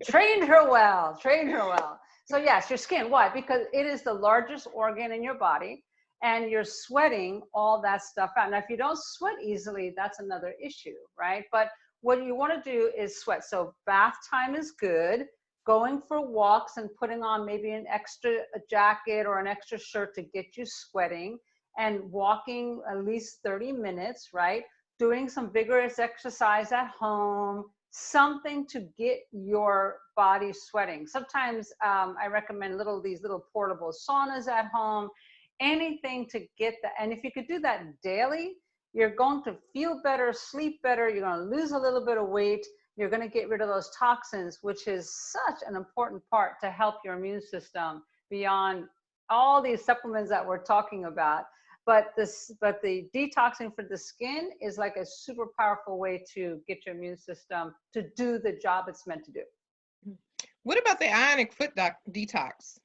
trained her well, trained her well. So yes, your skin. Why? Because it is the largest organ in your body, and you're sweating all that stuff out. Now, if you don't sweat easily, that's another issue, right? But what you want to do is sweat. So bath time is good. Going for walks and putting on maybe an extra jacket or an extra shirt to get you sweating, and walking at least 30 minutes, right? Doing some vigorous exercise at home, something to get your body sweating. Sometimes I recommend these little portable saunas at home, anything to get that. And if you could do that daily, you're going to feel better, sleep better, you're going to lose a little bit of weight, you're going to get rid of those toxins, which is such an important part to help your immune system beyond all these supplements that we're talking about. But the detoxing for the skin is like a super powerful way to get your immune system to do the job it's meant to do. What about the ionic foot detox?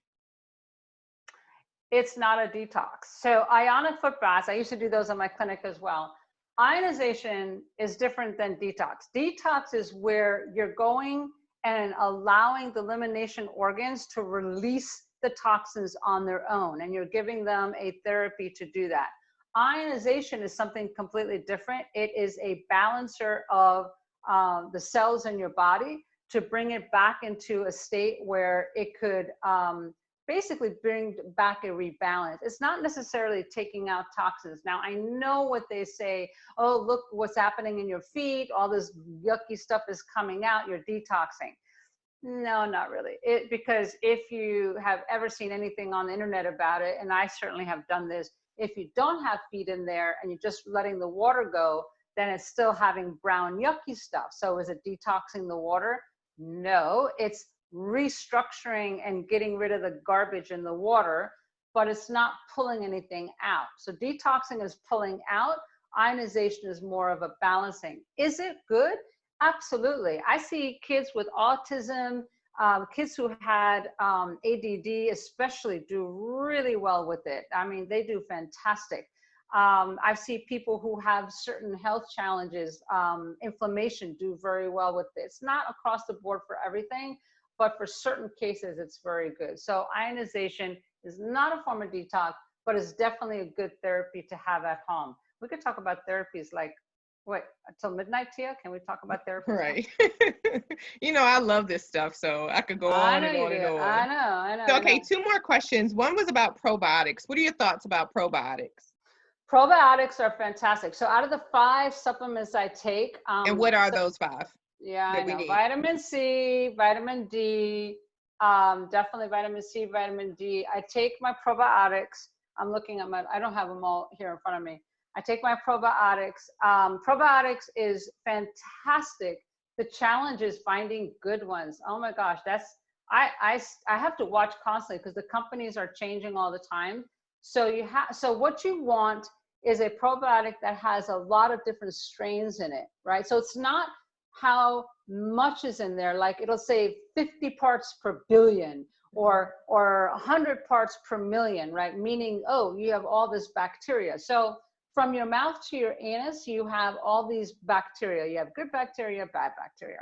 It's not a detox. So ionic foot baths, I used to do those in my clinic as well. Ionization is different than detox. Detox is where you're going and allowing the elimination organs to release the toxins on their own, and you're giving them a therapy to do that. Ionization is something completely different. It is a balancer of the cells in your body to bring it back into a state where it could basically bring back a rebalance. It's not necessarily taking out toxins. Now, I know what they say, oh, look what's happening in your feet, all this yucky stuff is coming out, you're detoxing. No, not really. Because if you have ever seen anything on the internet about it, and I certainly have done this, if you don't have feet in there and you're just letting the water go, then it's still having brown yucky stuff. So is it detoxing the water? No, it's restructuring and getting rid of the garbage in the water, but it's not pulling anything out. So detoxing is pulling out. Ionization is more of a balancing. Is it good? Absolutely. I see kids with autism, kids who had ADD especially do really well with it. I mean, they do fantastic. I see people who have certain health challenges, inflammation, do very well with it. It's not across the board for everything, but for certain cases, it's very good. So ionization is not a form of detox, but it's definitely a good therapy to have at home. We could talk about therapies like, wait, until midnight, Tia? Can we talk about therapy? Right. You know, I love this stuff, so I could go I on know and you on do. and on. I know. So, okay, two more questions. One was about probiotics. What are your thoughts about probiotics? Probiotics are fantastic. So out of the 5 supplements I take. And what are those 5? Yeah, I that we know. need? Vitamin C, vitamin D, definitely vitamin C, vitamin D. I take my probiotics. I'm looking at I don't have them all here in front of me. I take my probiotics. Probiotics is fantastic. The challenge is finding good ones. Oh my gosh, I have to watch constantly because the companies are changing all the time. So what you want is a probiotic that has a lot of different strains in it, right? So it's not how much is in there. Like it'll say 50 parts per billion or 100 parts per million, right? Meaning, oh, you have all this bacteria. So from your mouth to your anus, you have all these bacteria. You have good bacteria, bad bacteria.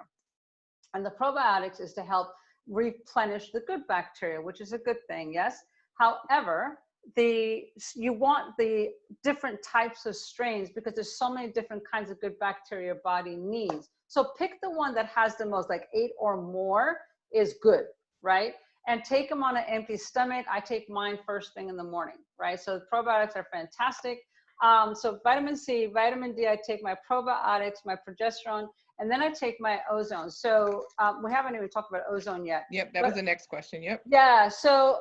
And the probiotics is to help replenish the good bacteria, which is a good thing, yes? However, you want the different types of strains because there's so many different kinds of good bacteria your body needs. So pick the one that has the most, like 8 or more is good, right? And take them on an empty stomach. I take mine first thing in the morning, right? So probiotics are fantastic. So vitamin C, vitamin D, I take my probiotics, my progesterone, and then I take my ozone. So we haven't even talked about ozone yet. Yep, that was the next question. Yep. Yeah, so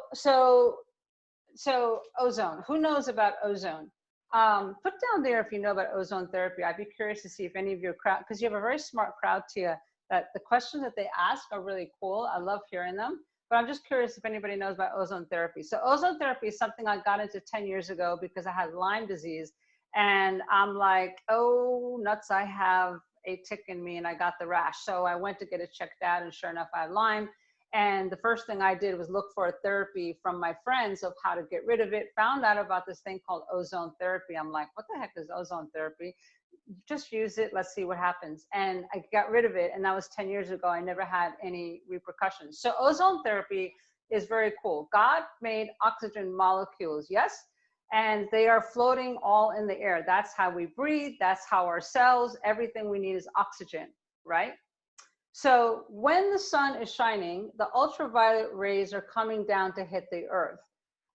ozone, who knows about ozone? Put down there if you know about ozone therapy. I'd be curious to see if any of your crowd, because you have a very smart crowd, Tia, that the questions that they ask are really cool. I love hearing them. But I'm just curious if anybody knows about ozone therapy. So ozone therapy is something I got into 10 years ago because I had Lyme disease. And I'm like, oh, nuts, I have a tick in me and I got the rash. So I went to get it checked out and sure enough, I had Lyme. And the first thing I did was look for a therapy from my friends of how to get rid of it. Found out about this thing called ozone therapy. I'm like, what the heck is ozone therapy? Just use it. Let's see what happens. And I got rid of it. And that was 10 years ago. I never had any repercussions. So ozone therapy is very cool. God made oxygen molecules, yes? And they are floating all in the air. That's how we breathe. That's how our cells, everything we need is oxygen, right? So when the sun is shining, the ultraviolet rays are coming down to hit the earth.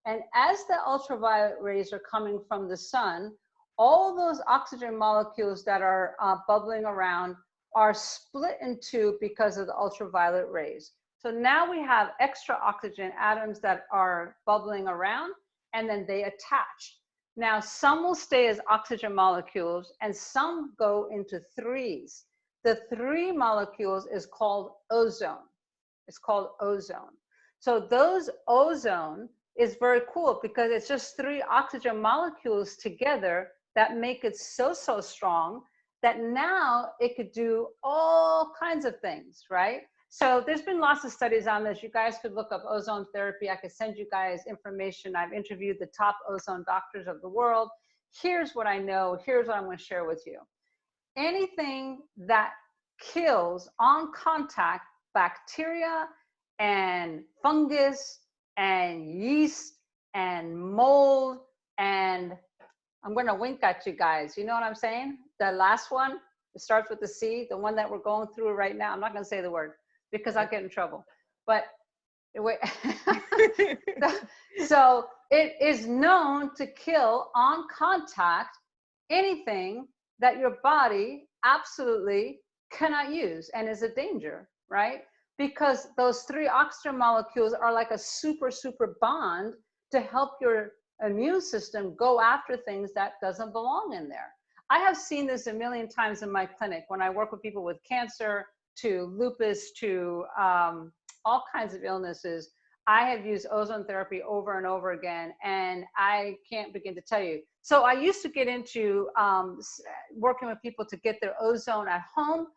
And as the ultraviolet rays are coming from the sun, all those oxygen molecules that are bubbling around are split in two because of the ultraviolet rays. So now we have extra oxygen atoms that are bubbling around and then they attach. Now some will stay as oxygen molecules and some go into threes. The 3 molecules is called ozone. It's called ozone. So those ozone is very cool because it's just 3 oxygen molecules together that make it so strong that now it could do all kinds of things, right? So there's been lots of studies on this. You guys could look up ozone therapy. I could send you guys information. I've interviewed the top ozone doctors of the world. Here's what I know. Here's what I'm going to share with you. Anything that kills on contact bacteria and fungus and yeast and mold, and I'm going to wink at you guys. You know what I'm saying? The last one, it starts with the C, the one that we're going through right now. I'm not going to say the word because I'll get in trouble. But wait. So it is known to kill on contact anything that your body absolutely cannot use and is a danger, right? Because those 3 oxygen molecules are like a super bond to help your immune system go after things that doesn't belong in there. I have seen this a million times in my clinic when I work with people with cancer, to lupus, to all kinds of illnesses, I have used ozone therapy over and over again, and I can't begin to tell you. So I used to get into working with people to get their ozone at home,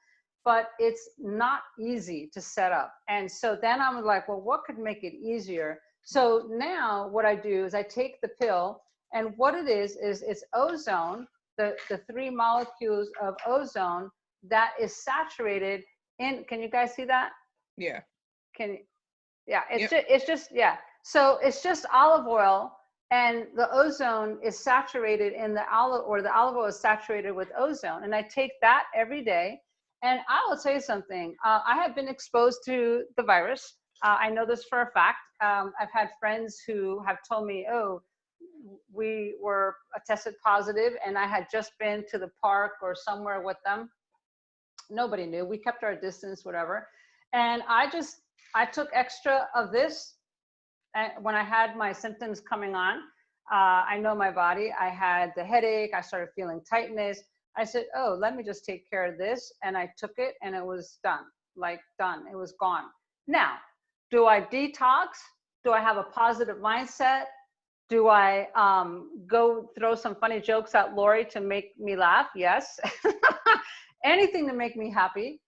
but it's not easy to set up. And so then I was like, well, what could make it easier? So now what I do is I take the pill, and what it is it's ozone, the 3 molecules of ozone that is saturated in, can you guys see that? Yeah. Yeah, it's just, yeah. So it's just olive oil, and the ozone is saturated in the olive, or the olive oil is saturated with ozone. And I take that every day. And I will tell you something, I have been exposed to the virus. I know this for a fact. I've had friends who have told me, oh, we were tested positive, and I had just been to the park or somewhere with them. Nobody knew. We kept our distance, whatever. And I took extra of this when I had my symptoms coming on. I know my body. I had the headache. I started feeling tightness. I said, oh, let me just take care of this. And I took it, and it was done, like done. It was gone. Now, do I detox? Do I have a positive mindset? Do I go throw some funny jokes at Lori to make me laugh? Yes. Anything to make me happy.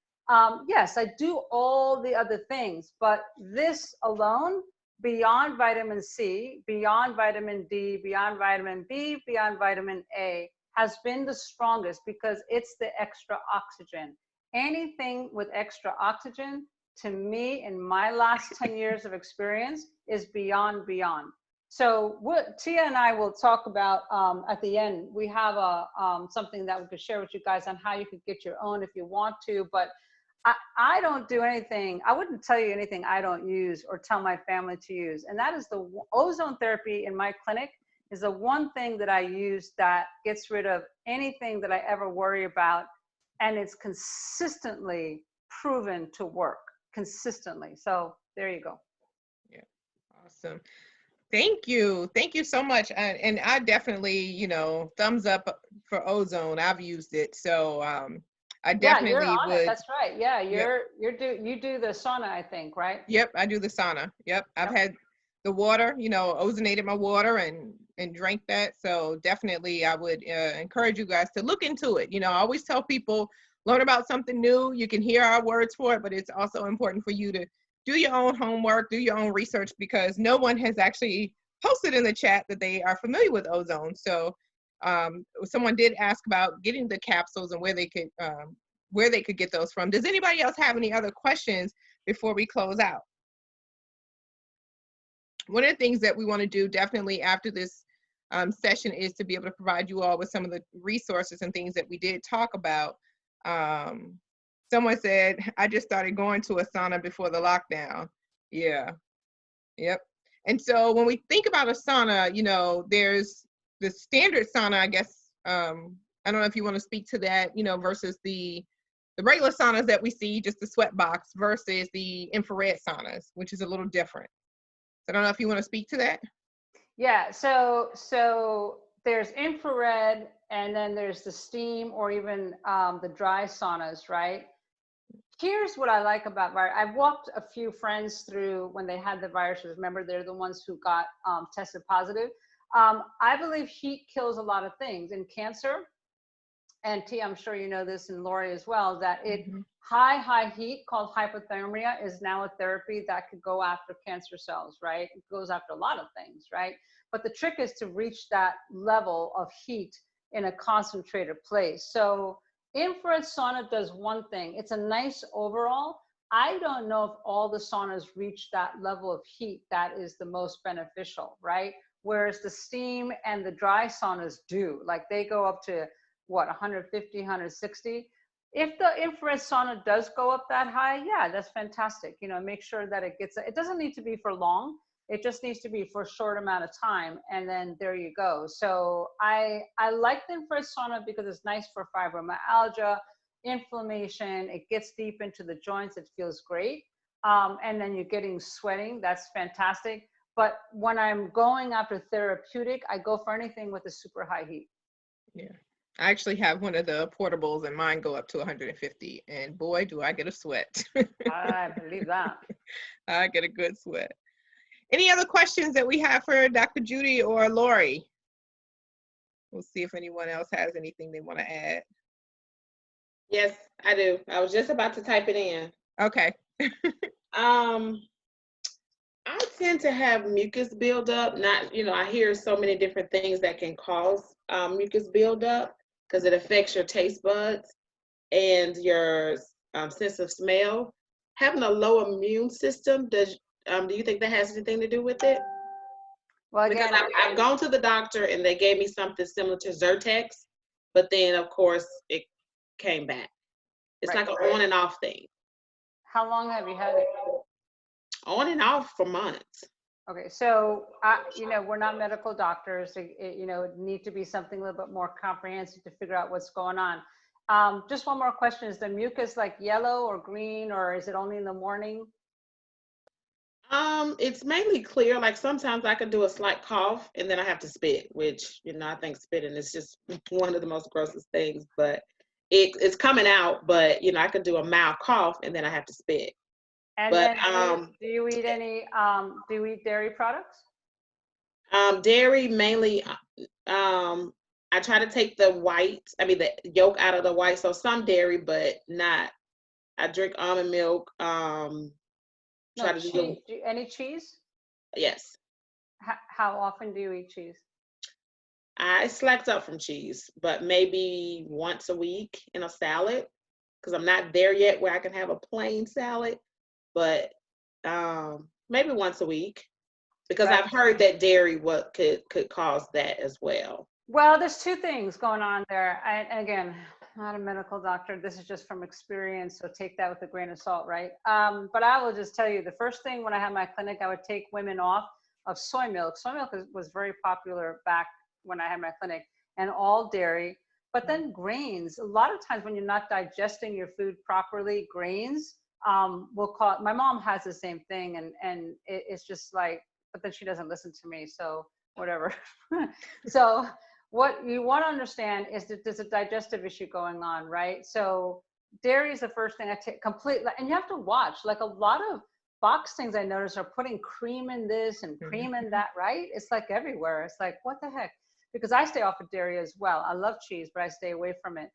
Yes, I do all the other things, but this alone, beyond vitamin C, beyond vitamin D, beyond vitamin B, beyond vitamin A, has been the strongest because it's the extra oxygen. Anything with extra oxygen, to me, in my last 10 years of experience, is beyond. So what Tia and I will talk about at the end, we have something that we could share with you guys on how you could get your own if you want to, but I don't do anything. I wouldn't tell you anything I don't use or tell my family to use. And that is the ozone therapy in my clinic is the one thing that I use that gets rid of anything that I ever worry about. And it's consistently proven to work consistently. So there you go. Yeah. Awesome. Thank you. Thank you so much. And I definitely, thumbs up for ozone. I've used it. So I definitely you're on would. It. That's right. Yeah, Yep. you do the sauna, I think, right? Yep, I do the sauna. Yep. I've had the water, ozonated my water and drank that. So definitely I would encourage you guys to look into it. I always tell people, learn about something new. You can hear our words for it, but it's also important for you to do your own homework, do your own research, because no one has actually posted in the chat that they are familiar with ozone. So someone did ask about getting the capsules and where they could get those from. Does anybody else have any other questions before we close out? One of the things that we want to do definitely after this session is to be able to provide you all with some of the resources and things that we did talk about. Someone said, I just started going to a sauna before the lockdown. Yeah. Yep. And so when we think about a sauna, there's the standard sauna, I guess. I don't know if you want to speak to that, versus the regular saunas that we see, just the sweat box, versus the infrared saunas, which is a little different. So I don't know if you want to speak to that. Yeah. So there's infrared, and then there's the steam or even the dry saunas, right? Here's what I like about virus. I've walked a few friends through when they had the viruses. Remember, they're the ones who got tested positive. I believe heat kills a lot of things. In cancer, and T, I'm sure you know this, and Lori as well, that high heat called hypothermia is now a therapy that could go after cancer cells, right? It goes after a lot of things, right? But the trick is to reach that level of heat in a concentrated place. So infrared sauna does one thing. It's a nice overall. I don't know if all the saunas reach that level of heat that is the most beneficial, right? Whereas the steam and the dry saunas do. Like they go up to what, 150, 160. If the infrared sauna does go up that high, yeah, that's fantastic. Make sure that it doesn't need to be for long. It just needs to be for a short amount of time. And then there you go. So I like the infrared sauna because it's nice for fibromyalgia, inflammation. It gets deep into the joints. It feels great. And then you're getting sweating. That's fantastic. But when I'm going after therapeutic, I go for anything with a super high heat. Yeah. I actually have one of the portables and mine go up to 150, and boy, do I get a sweat. I believe that. I get a good sweat. Any other questions that we have for Dr. Judy or Lori? We'll see if anyone else has anything they want to add. Yes, I do. I was just about to type it in. Okay. I tend to have mucus buildup. Not, I hear so many different things that can cause mucus buildup because it affects your taste buds and your sense of smell. Having a low immune system, do you think that has anything to do with it? Well, Because again, I've gone to the doctor and they gave me something similar to Zyrtex, but then of course it came back. It's Right. like an on and off thing. how long have you had it? On and off for months. Okay, so we're not medical doctors. It need to be something a little bit more comprehensive to figure out what's going on. Just one more question: is the mucus like yellow or green, or is it only in the morning? It's mainly clear. Like sometimes I can do a slight cough and then I have to spit, which I think spitting is just one of the most grossest things. But it's coming out. But I can do a mild cough and then I have to spit. And But then do you eat any? Do you eat dairy products? dairy mainly. I try to take the yolk out of the white. So some dairy, but not. I drink almond milk. No, Try to cheese. Any cheese? Yes. How often do you eat cheese? I slacked up from cheese, but maybe once a week in a salad, because I'm not there yet where I can have a plain salad, but maybe once a week, because Right. I've heard that dairy could cause that as well. Well, there's two things going on there. And again, not a medical doctor. This is just from experience, so take that with a grain of salt, right? But I will just tell you, the first thing when I had my clinic, I would take women off of soy milk. Soy milk was very popular back when I had my clinic, and all dairy. But then grains, a lot of times when you're not digesting your food properly, grains will cause, my mom has the same thing, and it's just like, but then she doesn't listen to me, so whatever. So what you want to understand is that there's a digestive issue going on, right? So dairy is the first thing I take completely, and you have to watch. Like a lot of box things I notice are putting cream in this and cream in that, right? It's like everywhere. It's like, what the heck? Because I stay off of dairy as well. I love cheese, but I stay away from it.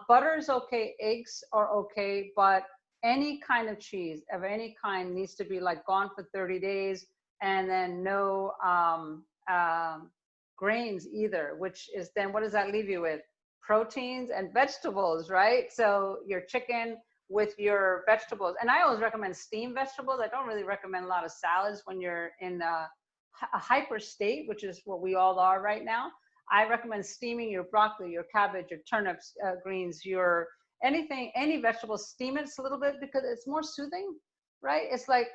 Butter is okay. Eggs are okay, but any kind of cheese of any kind needs to be like gone for 30 days, and then no grains either, which is then what does that leave you with? Proteins and vegetables, right? So your chicken with your vegetables. And I always recommend steamed vegetables. I don't really recommend a lot of salads when you're in a hyper state, which is what we all are right now. I recommend steaming your broccoli, your cabbage, your turnips, greens, your anything, any vegetables, steam it a little bit because it's more soothing, right? It's like,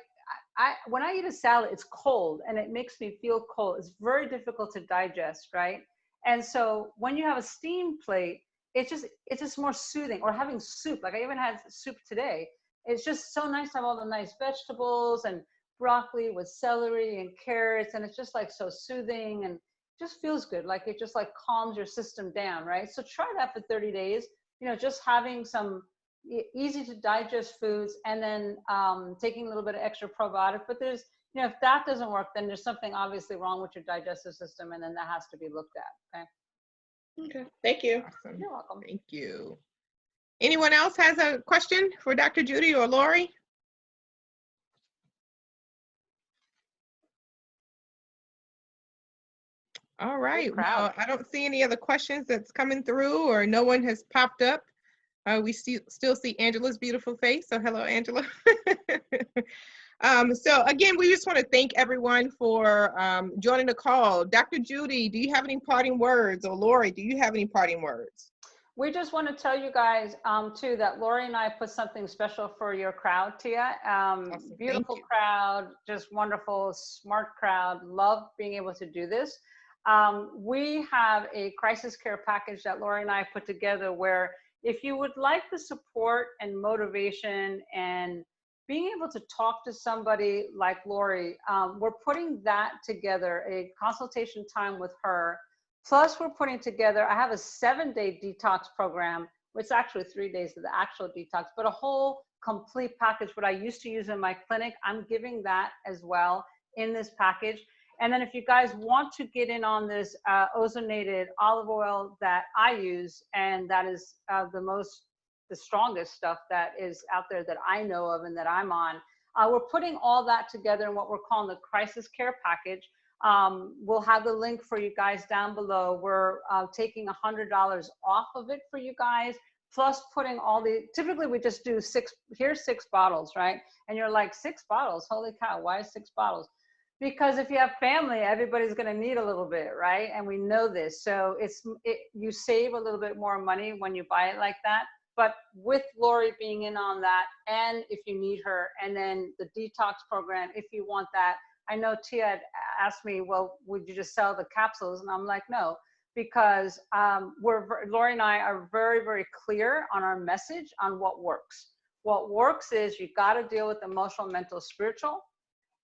when I eat a salad, it's cold and it makes me feel cold. It's very difficult to digest, right? And so when you have a steam plate, it's just more soothing. Or having soup, like I even had soup today. It's just so nice to have all the nice vegetables and broccoli with celery and carrots, and it's just like so soothing and just feels good. Like it just like calms your system down, right? So try that for 30 days. Just having some easy to digest foods, and then taking a little bit of extra probiotic. But there's, if that doesn't work, then there's something obviously wrong with your digestive system, and then that has to be looked at. Okay. Thank you. Awesome. You're welcome. Thank you. Anyone else has a question for Dr. Judy or Lori? All right. Well, I don't see any other questions that's coming through, or no one has popped up. We still see Angela's beautiful face. So hello, Angela. So again, we just want to thank everyone for joining the call. Dr. Judy, do you have any parting words? Or Lori, do you have any parting words? We just want to tell you guys too that Lori and I put something special for your crowd, Tia. Awesome. Beautiful crowd, just wonderful, smart crowd. Love being able to do this. We have a crisis care package that Lori and I put together where if you would like the support and motivation and being able to talk to somebody like Lori, we're putting that together, a consultation time with her Plus we're putting together, I have a 7-day detox program, which is actually 3 days of the actual detox, but a whole complete package, what I used to use in my clinic, I'm giving that as well in this package. And then if you guys want to get in on this ozonated olive oil that I use, and that is the strongest stuff that is out there that I know of and that I'm on, we're putting all that together in what we're calling the crisis care package. We'll have the link for you guys down below. We're taking $100 off of it for you guys, plus putting all the, typically we just do here's 6 bottles, right? And you're like, 6 bottles, holy cow, why 6 bottles? Because if you have family, everybody's gonna need a little bit, right? And we know this, so you save a little bit more money when you buy it like that. But with Lori being in on that, and if you need her, and then the detox program, if you want that. I know Tia had asked me, well, would you just sell the capsules? And I'm like, no, because Lori and I are very, very clear on our message on what works. What works is you got to deal with emotional, mental, spiritual,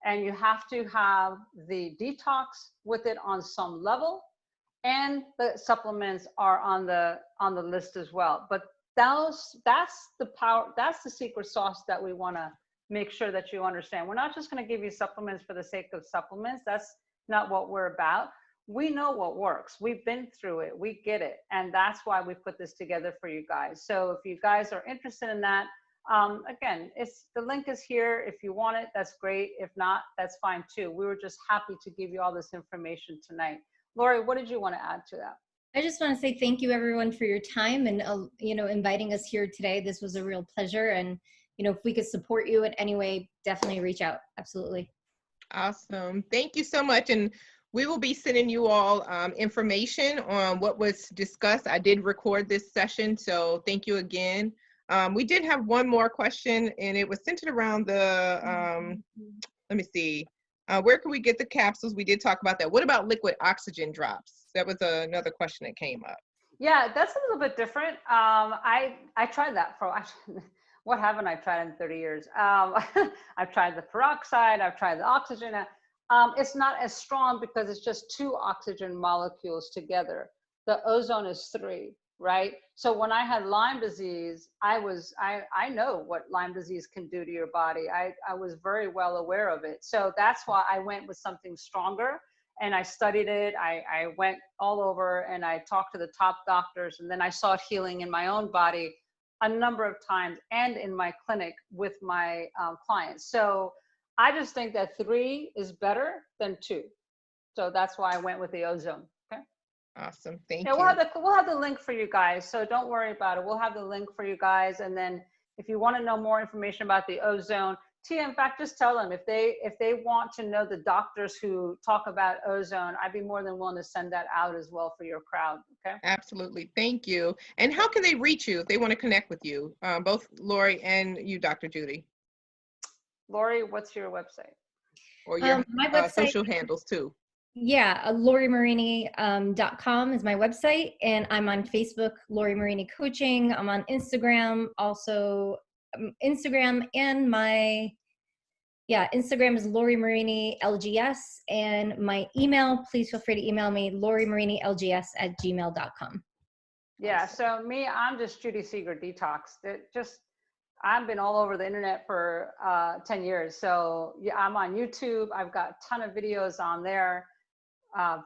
and you have to have the detox with it on some level, and the supplements are on the list as well. But that's the power, that's the secret sauce that we want to make sure that you understand. We're not just going to give you supplements for the sake of supplements. That's not what we're about. We know what works. We've been through it. We get it. And that's why we put this together for you guys. So if you guys are interested in that, again, the link is here. If you want it, that's great. If not, that's fine too. We were just happy to give you all this information tonight. Lori, what did you want to add to that? I just want to say thank you everyone for your time and, inviting us here today. This was a real pleasure. And, if we could support you in any way, definitely reach out. Absolutely. Awesome. Thank you so much. And we will be sending you all information on what was discussed. I did record this session, so thank you again. We did have one more question, and it was centered around the, let me see, where can we get the capsules? We did talk about that. What about liquid oxygen drops? That was another question that came up. Yeah, that's a little bit different. I tried that for, what haven't I tried in 30 years? I've tried the peroxide, I've tried the oxygen. It's not as strong because it's just 2 oxygen molecules together. The ozone is 3, right? So when I had Lyme disease, I know what Lyme disease can do to your body. I was very well aware of it. So that's why I went with something stronger, and I studied it. I went all over and I talked to the top doctors, and then I saw it healing in my own body a number of times and in my clinic with my clients. So I just think that 3 is better than 2. So that's why I went with the ozone. Okay. Awesome. Thank you. We'll have the link for you guys. So don't worry about it. We'll have the link for you guys. And then if you want to know more information about the ozone, Tia, in fact, just tell them if they want to know the doctors who talk about ozone, I'd be more than willing to send that out as well for your crowd. Okay. Absolutely. Thank you. And how can they reach you if they want to connect with you, both Lori and you, Dr. Judy? Lori, what's your website? Or your my website, social handles too. Yeah, LoriMarini.com is my website, and I'm on Facebook, Lori Marini Coaching. I'm on Instagram, also Instagram, and Instagram is Lori Marini LGS, and my email, please feel free to email me, LoriMariniLGS@gmail.com. Yeah, so me, I'm just Judy Seeger Detox. I've been all over the internet for 10 years. So yeah, I'm on YouTube. I've got a ton of videos on there.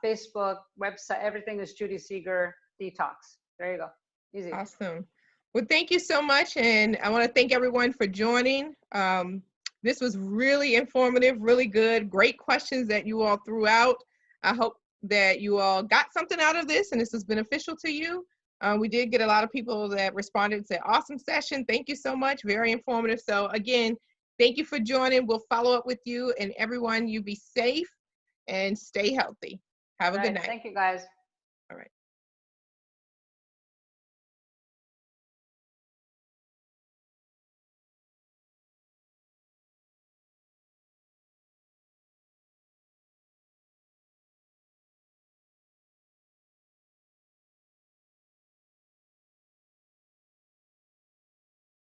Facebook, website, everything is Judy Seeger Detox. There you go. Easy. Awesome. Well, thank you so much. And I want to thank everyone for joining. This was really informative, really good, great questions that you all threw out. I hope that you all got something out of this and this is beneficial to you. We did get a lot of people that responded and said, awesome session. Thank you so much. Very informative. So again, thank you for joining. We'll follow up with you, and everyone, you be safe and stay healthy. Have a good night. Thank you, guys. All right.